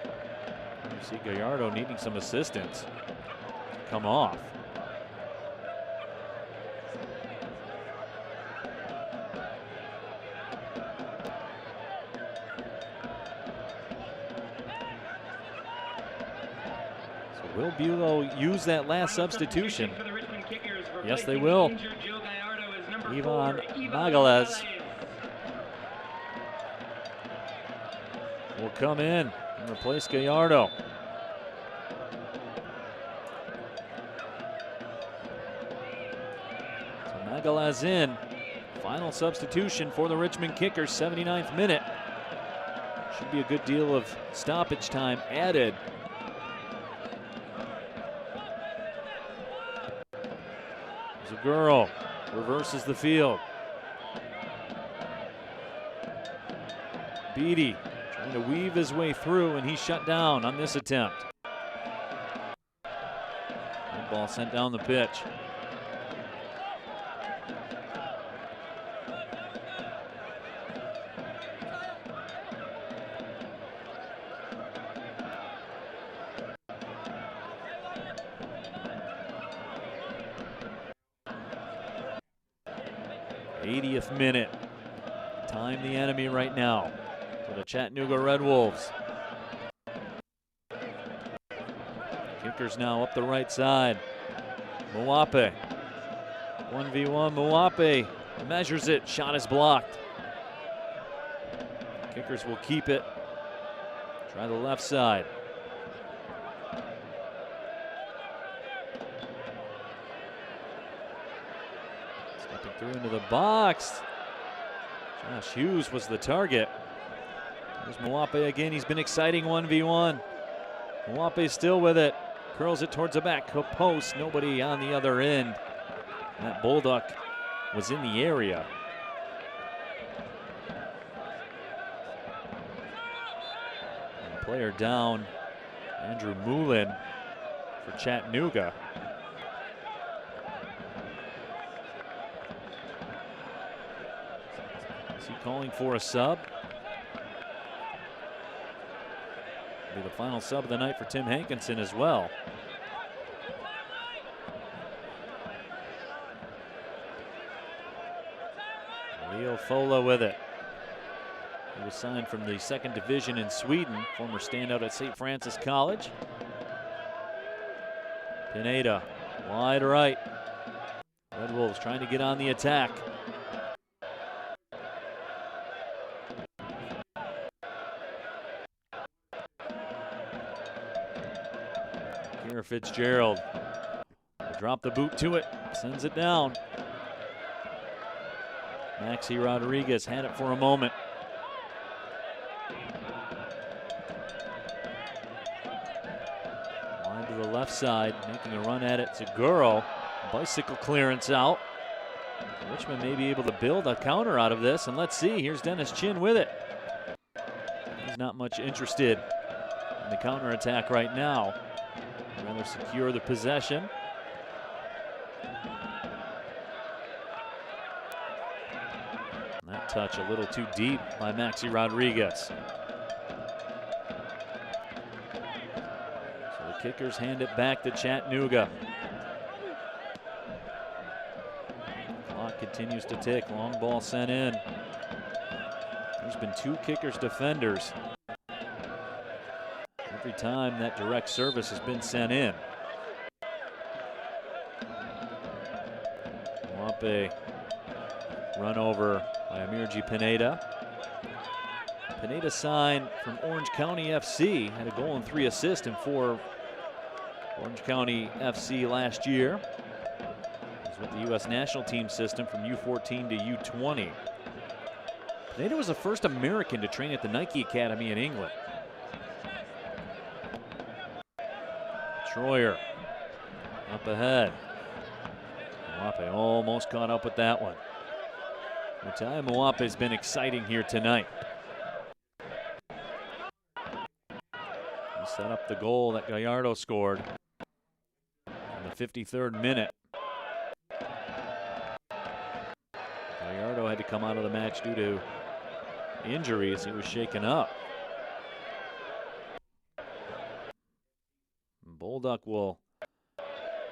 [SPEAKER 1] You see Gallardo needing some assistance to come off. Will Bulow use that last substitution? Yes, they will. Ivan Magalhaes will come in and replace Gallardo. So Magalhaes in. Final substitution for the Richmond Kickers, 79th minute. Should be a good deal of stoppage time added. Girl reverses the field. Beatty trying to weave his way through, and he's shut down on this attempt. That ball sent down the pitch. Minute. Time the enemy right now for the Chattanooga Red Wolves. Kickers now up the right side. Mwape. 1v1. Mwape measures it. Shot is blocked. Kickers will keep it. Try the left side. Through into the box. Josh Hughes was the target. There's Mwape again. He's been exciting 1v1. Mwape still with it. Curls it towards the back post. Nobody on the other end. That Bulldog was in the area. And player down, Andrew Moulin for Chattanooga. Is he calling for a sub? Be the final sub of the night for Tim Hankinson as well. Leo Fola with it. He was signed from the second division in Sweden, former standout at St. Francis College. Pineda, wide right. Red Wolves trying to get on the attack. Here Fitzgerald will drop the boot to it, sends it down. Maxi Rodriguez had it for a moment. Line to the left side, making a run at it. Seguro, bicycle clearance out. Richmond may be able to build a counter out of this, and let's see, here's Dennis Chin with it. He's not much interested in the counter attack right now. Rather secure the possession. touch a little too deep by Maxi Rodriguez. So the kickers hand it back to Chattanooga. Clock continues to tick. Long ball sent in. There's been 2 kickers defenders every time that direct service has been sent in. Muape run over by Amirji Pineda. Pineda signed from Orange County FC, had a goal and 3 assists for Orange County FC last year. He was with the U.S. national team system from U14 to U20. Pineda was the first American to train at the Nike Academy in England. Troyer up ahead. Muape almost caught up with that one. Mutai Muape has been exciting here tonight. He set up the goal that Gallardo scored in the 53rd minute. Gallardo had to come out of the match due to injuries. He was shaken up. Bolduc will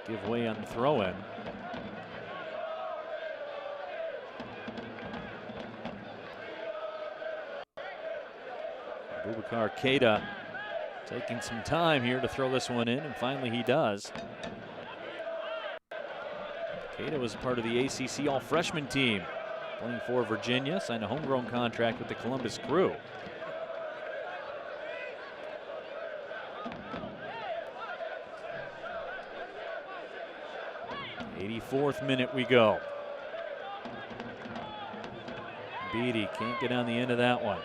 [SPEAKER 1] give way on the throw-in. Boubacar Keita taking some time here to throw this one in, and finally he does. Keita was part of the ACC All-Freshman team, playing for Virginia, signed a homegrown contract with the Columbus Crew. Fourth minute we go. Beatty can't get on the end of that one.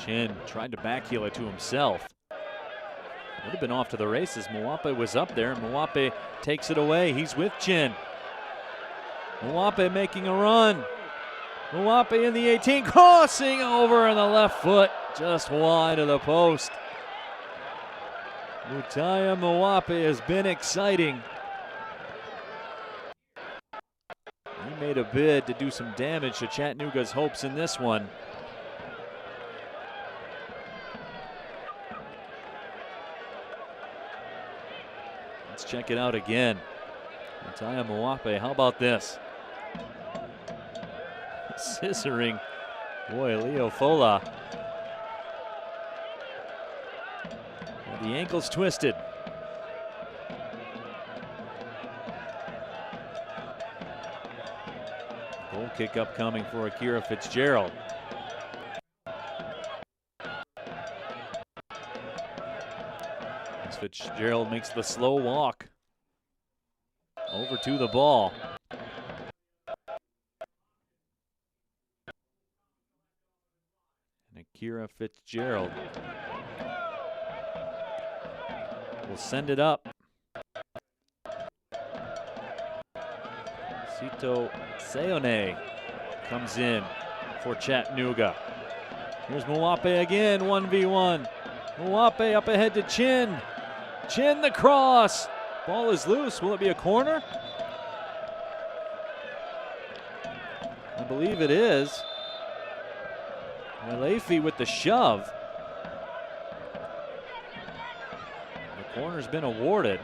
[SPEAKER 1] Chin tried to backheel it to himself. Would have been off to the races. Muape was up there, and Muape takes it away. He's with Chin. Muape making a run. Muape in the 18, crossing over on the left foot, just wide of the post. Mutai Muape has been exciting. He made a bid to do some damage to Chattanooga's hopes in this one. Let's check it out again. Mutai Muape, how about this? Scissoring, boy, Leo Fola. The ankle's twisted. Goal kick upcoming for Akira Fitzgerald. As Fitzgerald makes the slow walk over to the ball. And Akira Fitzgerald will send it up. Sito Seone comes in for Chattanooga. Here's Muape again, 1v1. Muape up ahead to Chin. Chin the cross. Ball is loose. Will it be a corner? I believe it is. Leafy with the shove. The corner's been awarded.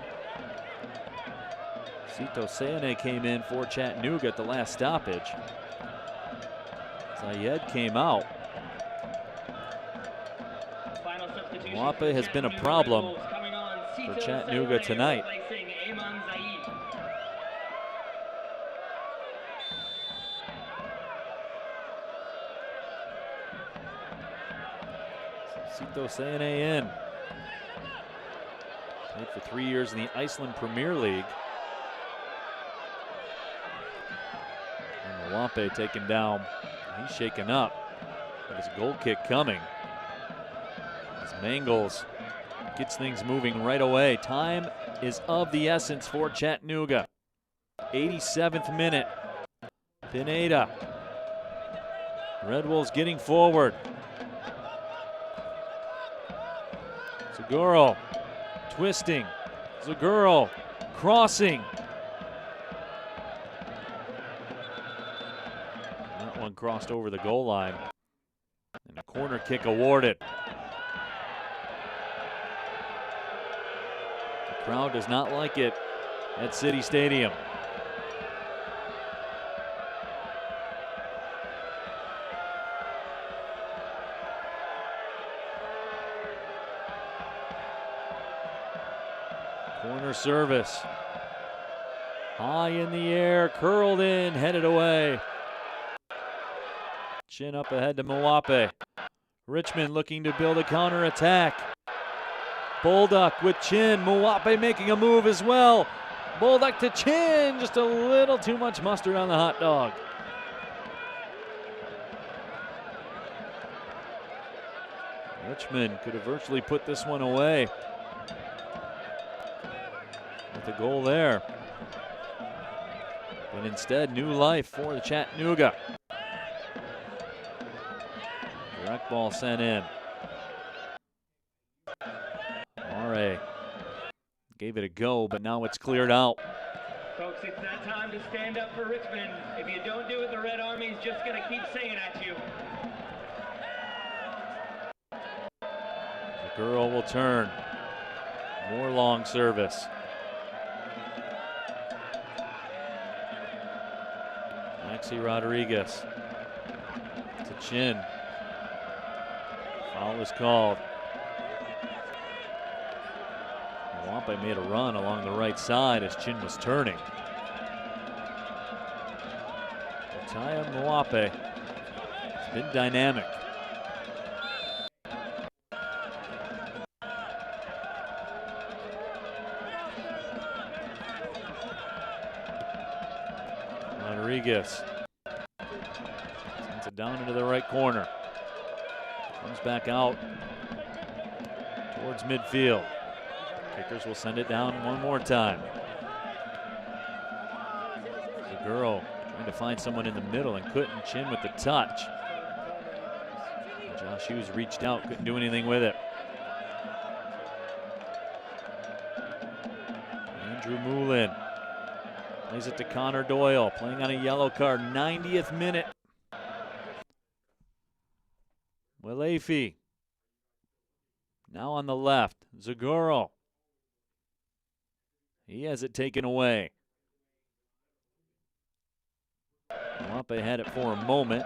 [SPEAKER 1] Sito Seone came in for Chattanooga at the last stoppage. Zayed came out. Muape has been a problem for Chattanooga tonight. Sito Seone in. Played for 3 years in the Iceland Premier League. And Muape taken down. He's shaken up. There's a goal kick coming. As Mangles gets things moving right away. Time is of the essence for Chattanooga. 87th minute. Pineda Red Wolves getting forward. Zaguro twisting. Zaguro crossing. That one crossed over the goal line. And a corner kick awarded. The crowd does not like it at City Stadium. Corner service. High in the air, curled in, headed away. Chin up ahead to Mwape. Richmond looking to build a counterattack. Bolduc with Chin. Mwape making a move as well. Bolduc to Chin. Just a little too much mustard on the hot dog. Richmond could have virtually put this one away. With a goal there. But instead, new life for the Chattanooga. Direct ball sent in. Mare gave it a go, but now it's cleared out.
[SPEAKER 8] Folks, it's that time to stand up for Richmond. If you don't do it, the Red Army's just going to keep singing at you.
[SPEAKER 1] The girl will turn. More long service. Maxi Rodriguez to Chin. Foul was called. Mwape made a run along the right side as Chin was turning. Taya Mwape has been dynamic. Rodriguez sends it down into the right corner. Comes back out towards midfield. Kickers will send it down one more time. Zaguro trying to find someone in the middle and couldn't. Chin with the touch. Josh Hughes reached out, couldn't do anything with it. Andrew Moulin plays it to Connor Doyle, playing on a yellow card, 90th minute. Walefi now on the left. Zaguro. He has it taken away. Mwape had it for a moment.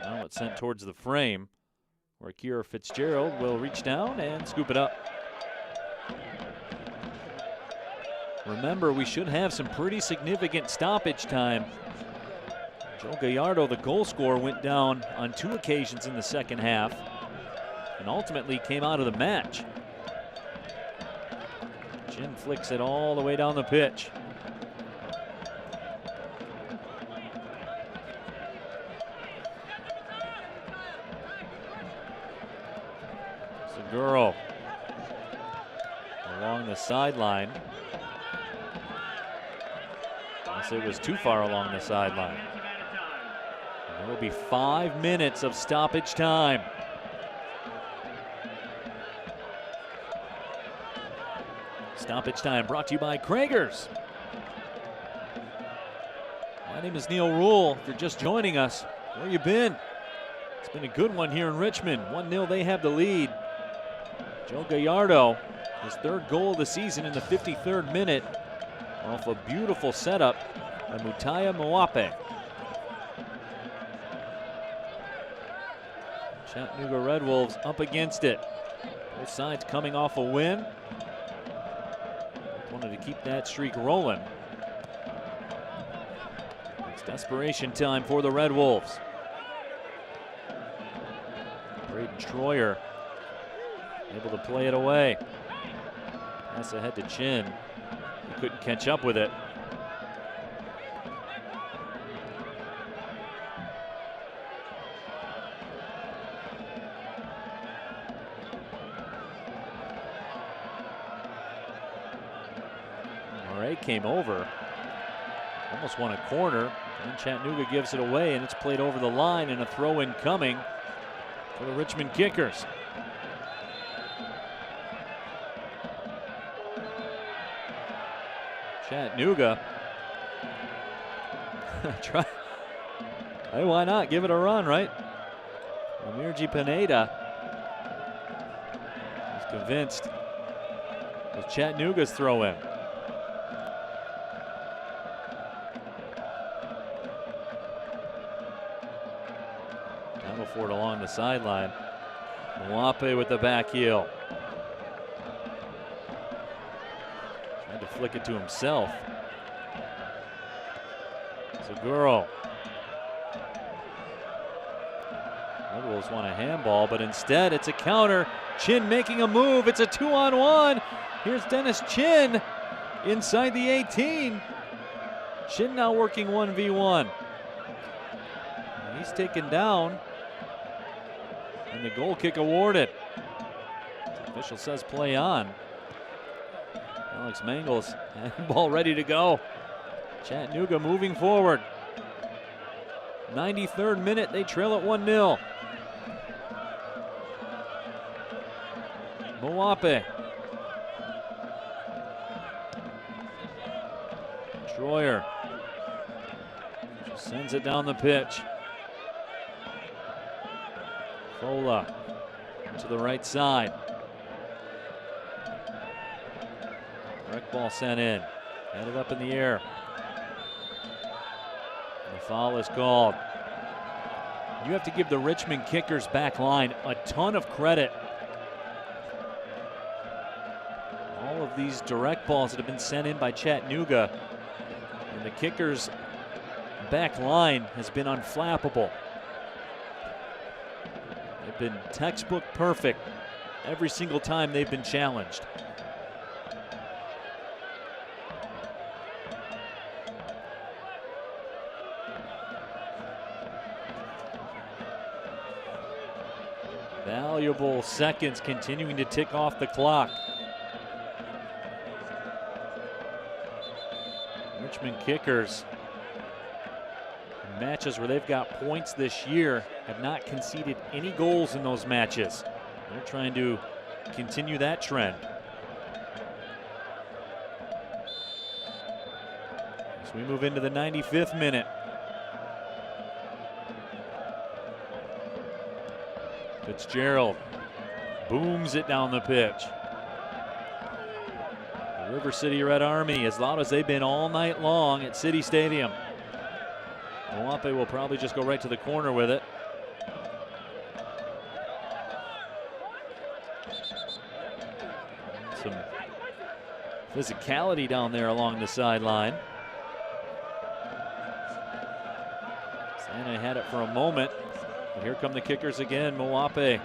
[SPEAKER 1] Now it's sent towards the frame, where Kira Fitzgerald will reach down and scoop it up. Remember, we should have some pretty significant stoppage time. Joe Gallardo, the goal scorer, went down on 2 occasions in the second half and ultimately came out of the match. Chin flicks it all the way down the pitch. Zaguro along the sideline. Unless it was too far along the sideline. There will be 5 minutes of stoppage time. Stoppage time brought to you by Kragers. My name is Neil Rule. If you're just joining us, where you been? It's been a good one here in Richmond. 1-0, they have the lead. Joe Gallardo, his 3rd goal of the season in the 53rd minute, off a beautiful setup by Mutaya Mwape. Chattanooga Red Wolves up against it. Both sides coming off a win. Wanted to keep that streak rolling. It's desperation time for the Red Wolves. Braden Troyer able to play it away. Pass ahead to Chin. He couldn't catch up with it. Murray came over, almost won a corner. And Chattanooga gives it away, and it's played over the line, and a throw-in coming for the Richmond Kickers. Chattanooga. Try. Hey, why not? Give it a run, right? Amirji Pineda is convinced with Chattanooga's throw-in. Battle for it along the sideline. Mwape with the back heel. Tried to flick it to himself. Seguro. Red Wolves want a handball, but instead it's a counter. Chin making a move. It's a 2-on-1. Here's Dennis Chin inside the 18. Chin now working 1v1. And he's taken down. And the goal kick awarded. The official says play on. Alex Mangles, handball ready to go. Chattanooga moving forward. 93rd minute, they trail at 1-0. Mwape. Troyer just sends it down the pitch. Fola to the right side. Direct ball sent in. Headed up in the air. The foul is called. You have to give the Richmond Kickers back line a ton of credit. All of these direct balls that have been sent in by Chattanooga, and the Kickers back line has been unflappable. They've been textbook perfect every single time they've been challenged. Valuable seconds continuing to tick off the clock. Richmond Kickers, in matches where they've got points this year, have not conceded any goals in those matches. They're trying to continue that trend. As we move into the 95th minute. Fitzgerald booms it down the pitch. The River City Red Army, as loud as they've been all night long at City Stadium. Mwape will probably just go right to the corner with it. Some physicality down there along the sideline. Santa had it for a moment. But here come the Kickers again. Mwape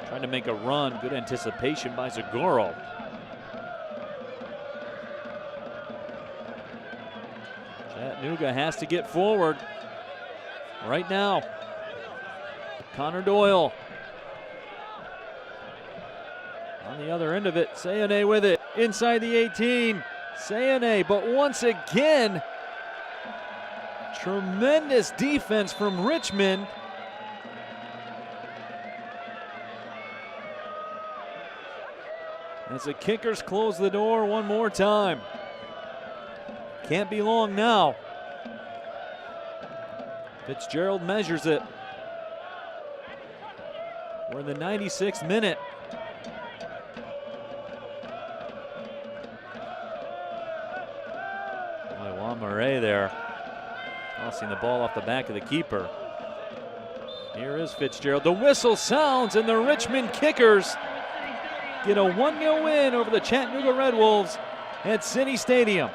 [SPEAKER 1] trying to make a run. Good anticipation by Zagoro. Chattanooga has to get forward right now. Connor Doyle on the other end of it. Sayane with it inside the 18. Sayane, but once again, tremendous defense from Richmond. As the Kickers close the door one more time. Can't be long now. Fitzgerald measures it. We're in the 96th minute. Boy, Juan Murray there, tossing the ball off the back of the keeper. Here is Fitzgerald. The whistle sounds, and the Richmond Kickers get a 1-0 win over the Chattanooga Red Wolves at City Stadium.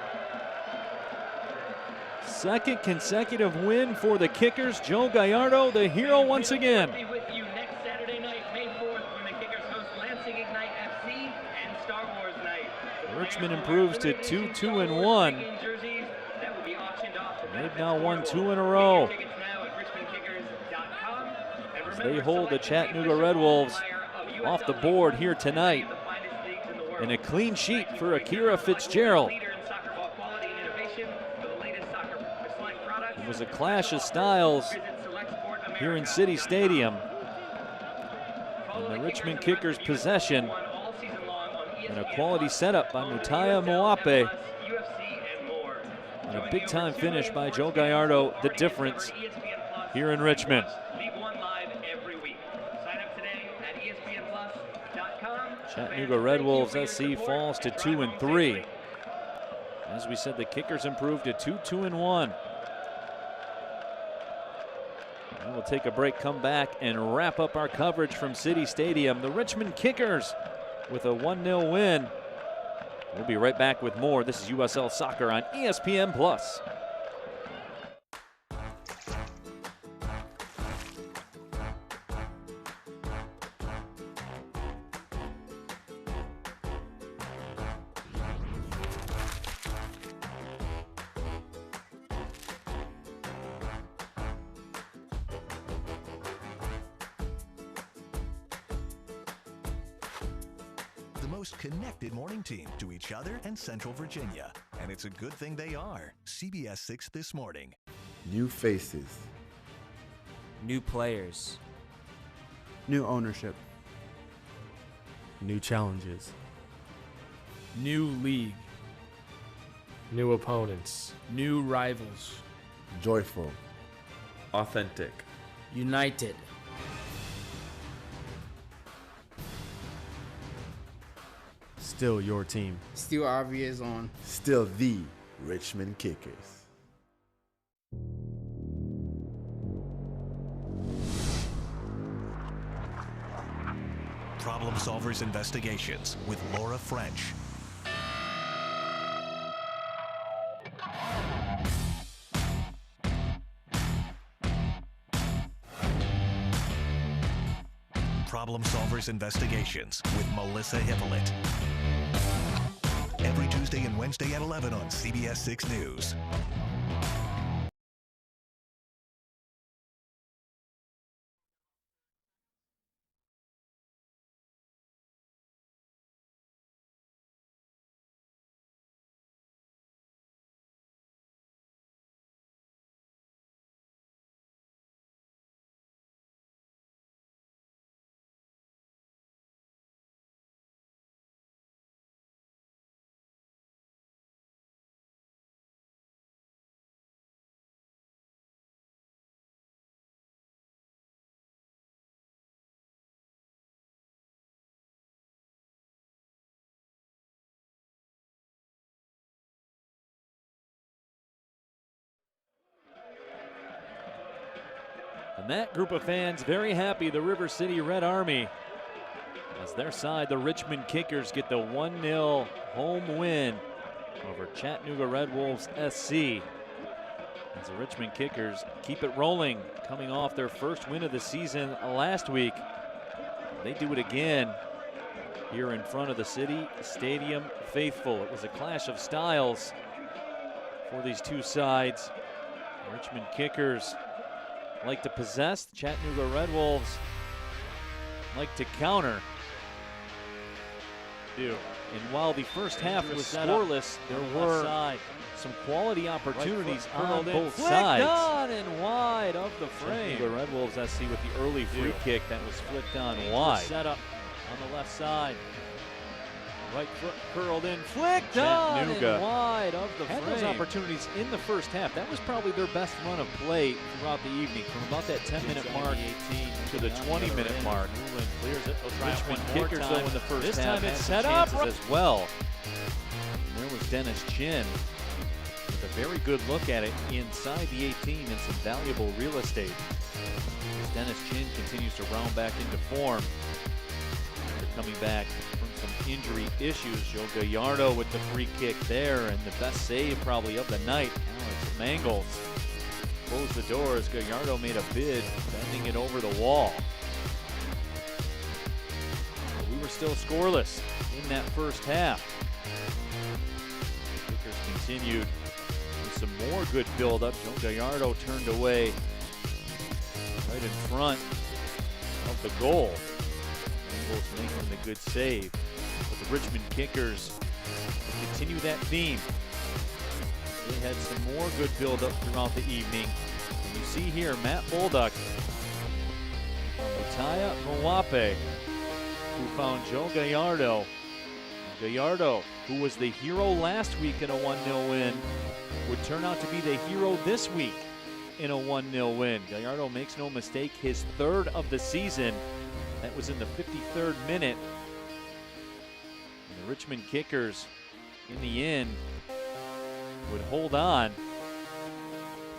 [SPEAKER 1] Second consecutive win for the Kickers. Joe Gallardo, the hero once again.
[SPEAKER 8] Be with you next Saturday night, May 4th, when the Kickers host Lansing Ignite FC and Star Wars Night.
[SPEAKER 1] Richmond improves to 2-2-1. They've now won 2 in a row. As they hold the Chattanooga Red Wolves off the board here tonight. And a clean sheet for Akira Fitzgerald. It was a clash of styles here in City Stadium. And the Richmond Kickers' possession and a quality setup by Mutaya Moape. And a big-time finish by Joe Gallardo, the difference here in Richmond. Chattanooga Red Wolves SC falls to 2-3. As we said, the Kickers improved to 2-2-1. We'll take a break, come back, and wrap up our coverage from City Stadium. The Richmond Kickers with a 1-0 win. We'll be right back with more. This is USL Soccer on ESPN+.
[SPEAKER 9] Connected morning team to each other and Central Virginia. And it's a good thing they are. CBS 6 This Morning.
[SPEAKER 3] New faces.
[SPEAKER 4] New players.
[SPEAKER 5] New ownership. New challenges.
[SPEAKER 6] New league.
[SPEAKER 7] New opponents.
[SPEAKER 6] New rivals.
[SPEAKER 3] Joyful.
[SPEAKER 7] Authentic.
[SPEAKER 6] United.
[SPEAKER 5] Still your team.
[SPEAKER 6] Still RV on.
[SPEAKER 3] Still the Richmond Kickers.
[SPEAKER 9] Problem Solvers Investigations with Laura French. Problem Solvers Investigations with Melissa Hippolyte. Every Tuesday and Wednesday at 11 on CBS 6 News.
[SPEAKER 1] And that group of fans very happy, the River City Red Army. As their side, the Richmond Kickers get the 1-0 home win over Chattanooga Red Wolves SC. As the Richmond Kickers keep it rolling, coming off their first win of the season last week. They do it again here in front of the City Stadium faithful. It was a clash of styles for these two sides. Richmond Kickers like to possess. The Chattanooga Red Wolves like to counter. And while the first half was scoreless, there were some quality opportunities on both sides. On and wide of the frame. The Red Wolves SC with the early free kick that was flicked on wide. Set up on the left side. Right foot curled in, flicked on and wide of the frame. Had those opportunities in the first half. That was probably their best run of play throughout the evening, from about that 10-minute mark to the 20-minute mark. Newland clears it. Richmond Kickers though in the first half had some chances as well. And there was Dennis Chin with a very good look at it inside the 18 and some valuable real estate. As Dennis Chin continues to round back into form after coming back from some injury issues. Joe Gallardo with the free kick there, and the best save probably of the night. Alex Mangles closed the door as Gallardo made a bid, bending it over the wall. But we were still scoreless in that first half. Kickers continued with some more good build-up. Joe Gallardo turned away right in front of the goal. Mangles making the good save. But the Richmond Kickers continue that theme. they had some more good build-up throughout the evening. And you see here, Matt Bolduc, Mataya Mwape, who found Joe Gallardo. Gallardo, who was the hero last week in a 1-0 win, would turn out to be the hero this week in a 1-0 win. Gallardo makes no mistake, his third of the season. That was in the 53rd minute. And the Richmond Kickers, in the end, would hold on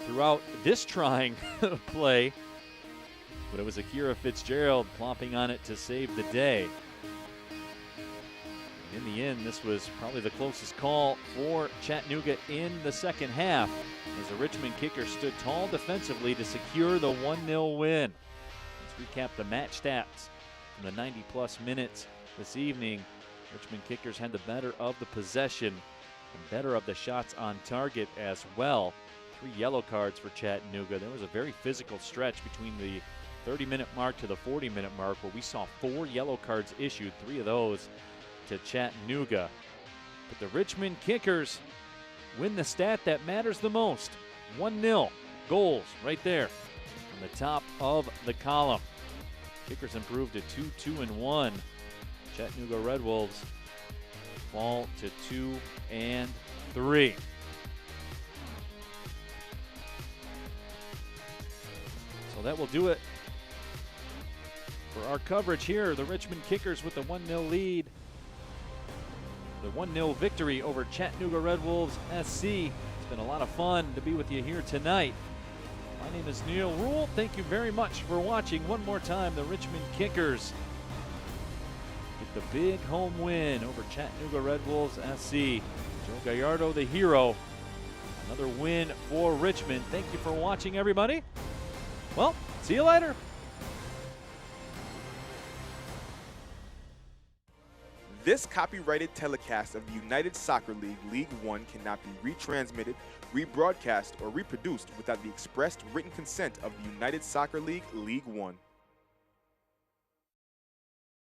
[SPEAKER 1] throughout this trying play. But it was Akira Fitzgerald plopping on it to save the day. In the end, this was probably the closest call for Chattanooga in the second half, as the Richmond Kickers stood tall defensively to secure the 1-0 win. Let's recap the match stats from the 90-plus minutes this evening. Richmond Kickers had the better of the possession and better of the shots on target as well. 3 yellow cards for Chattanooga. There was a very physical stretch between the 30-minute mark to the 40-minute mark where we saw 4 yellow cards issued, 3 of those to Chattanooga. But the Richmond Kickers win the stat that matters the most. 1-0 goals right there on the top of the column. Kickers improved to 2-2-1. Chattanooga Red Wolves fall to 2-3. So that will do it for our coverage here. The Richmond Kickers with the 1-0 lead. The 1-0 victory over Chattanooga Red Wolves SC. It's been a lot of fun to be with you here tonight. My name is Neil Rule. Thank you very much for watching. One more time, the Richmond Kickers get the big home win over Chattanooga Red Wolves SC. Joe Gallardo, the hero. Another win for Richmond. Thank you for watching, everybody. Well, see you later.
[SPEAKER 15] This copyrighted telecast of the United Soccer League League One cannot be retransmitted, rebroadcast, or reproduced without the expressed written consent of the United Soccer League League One.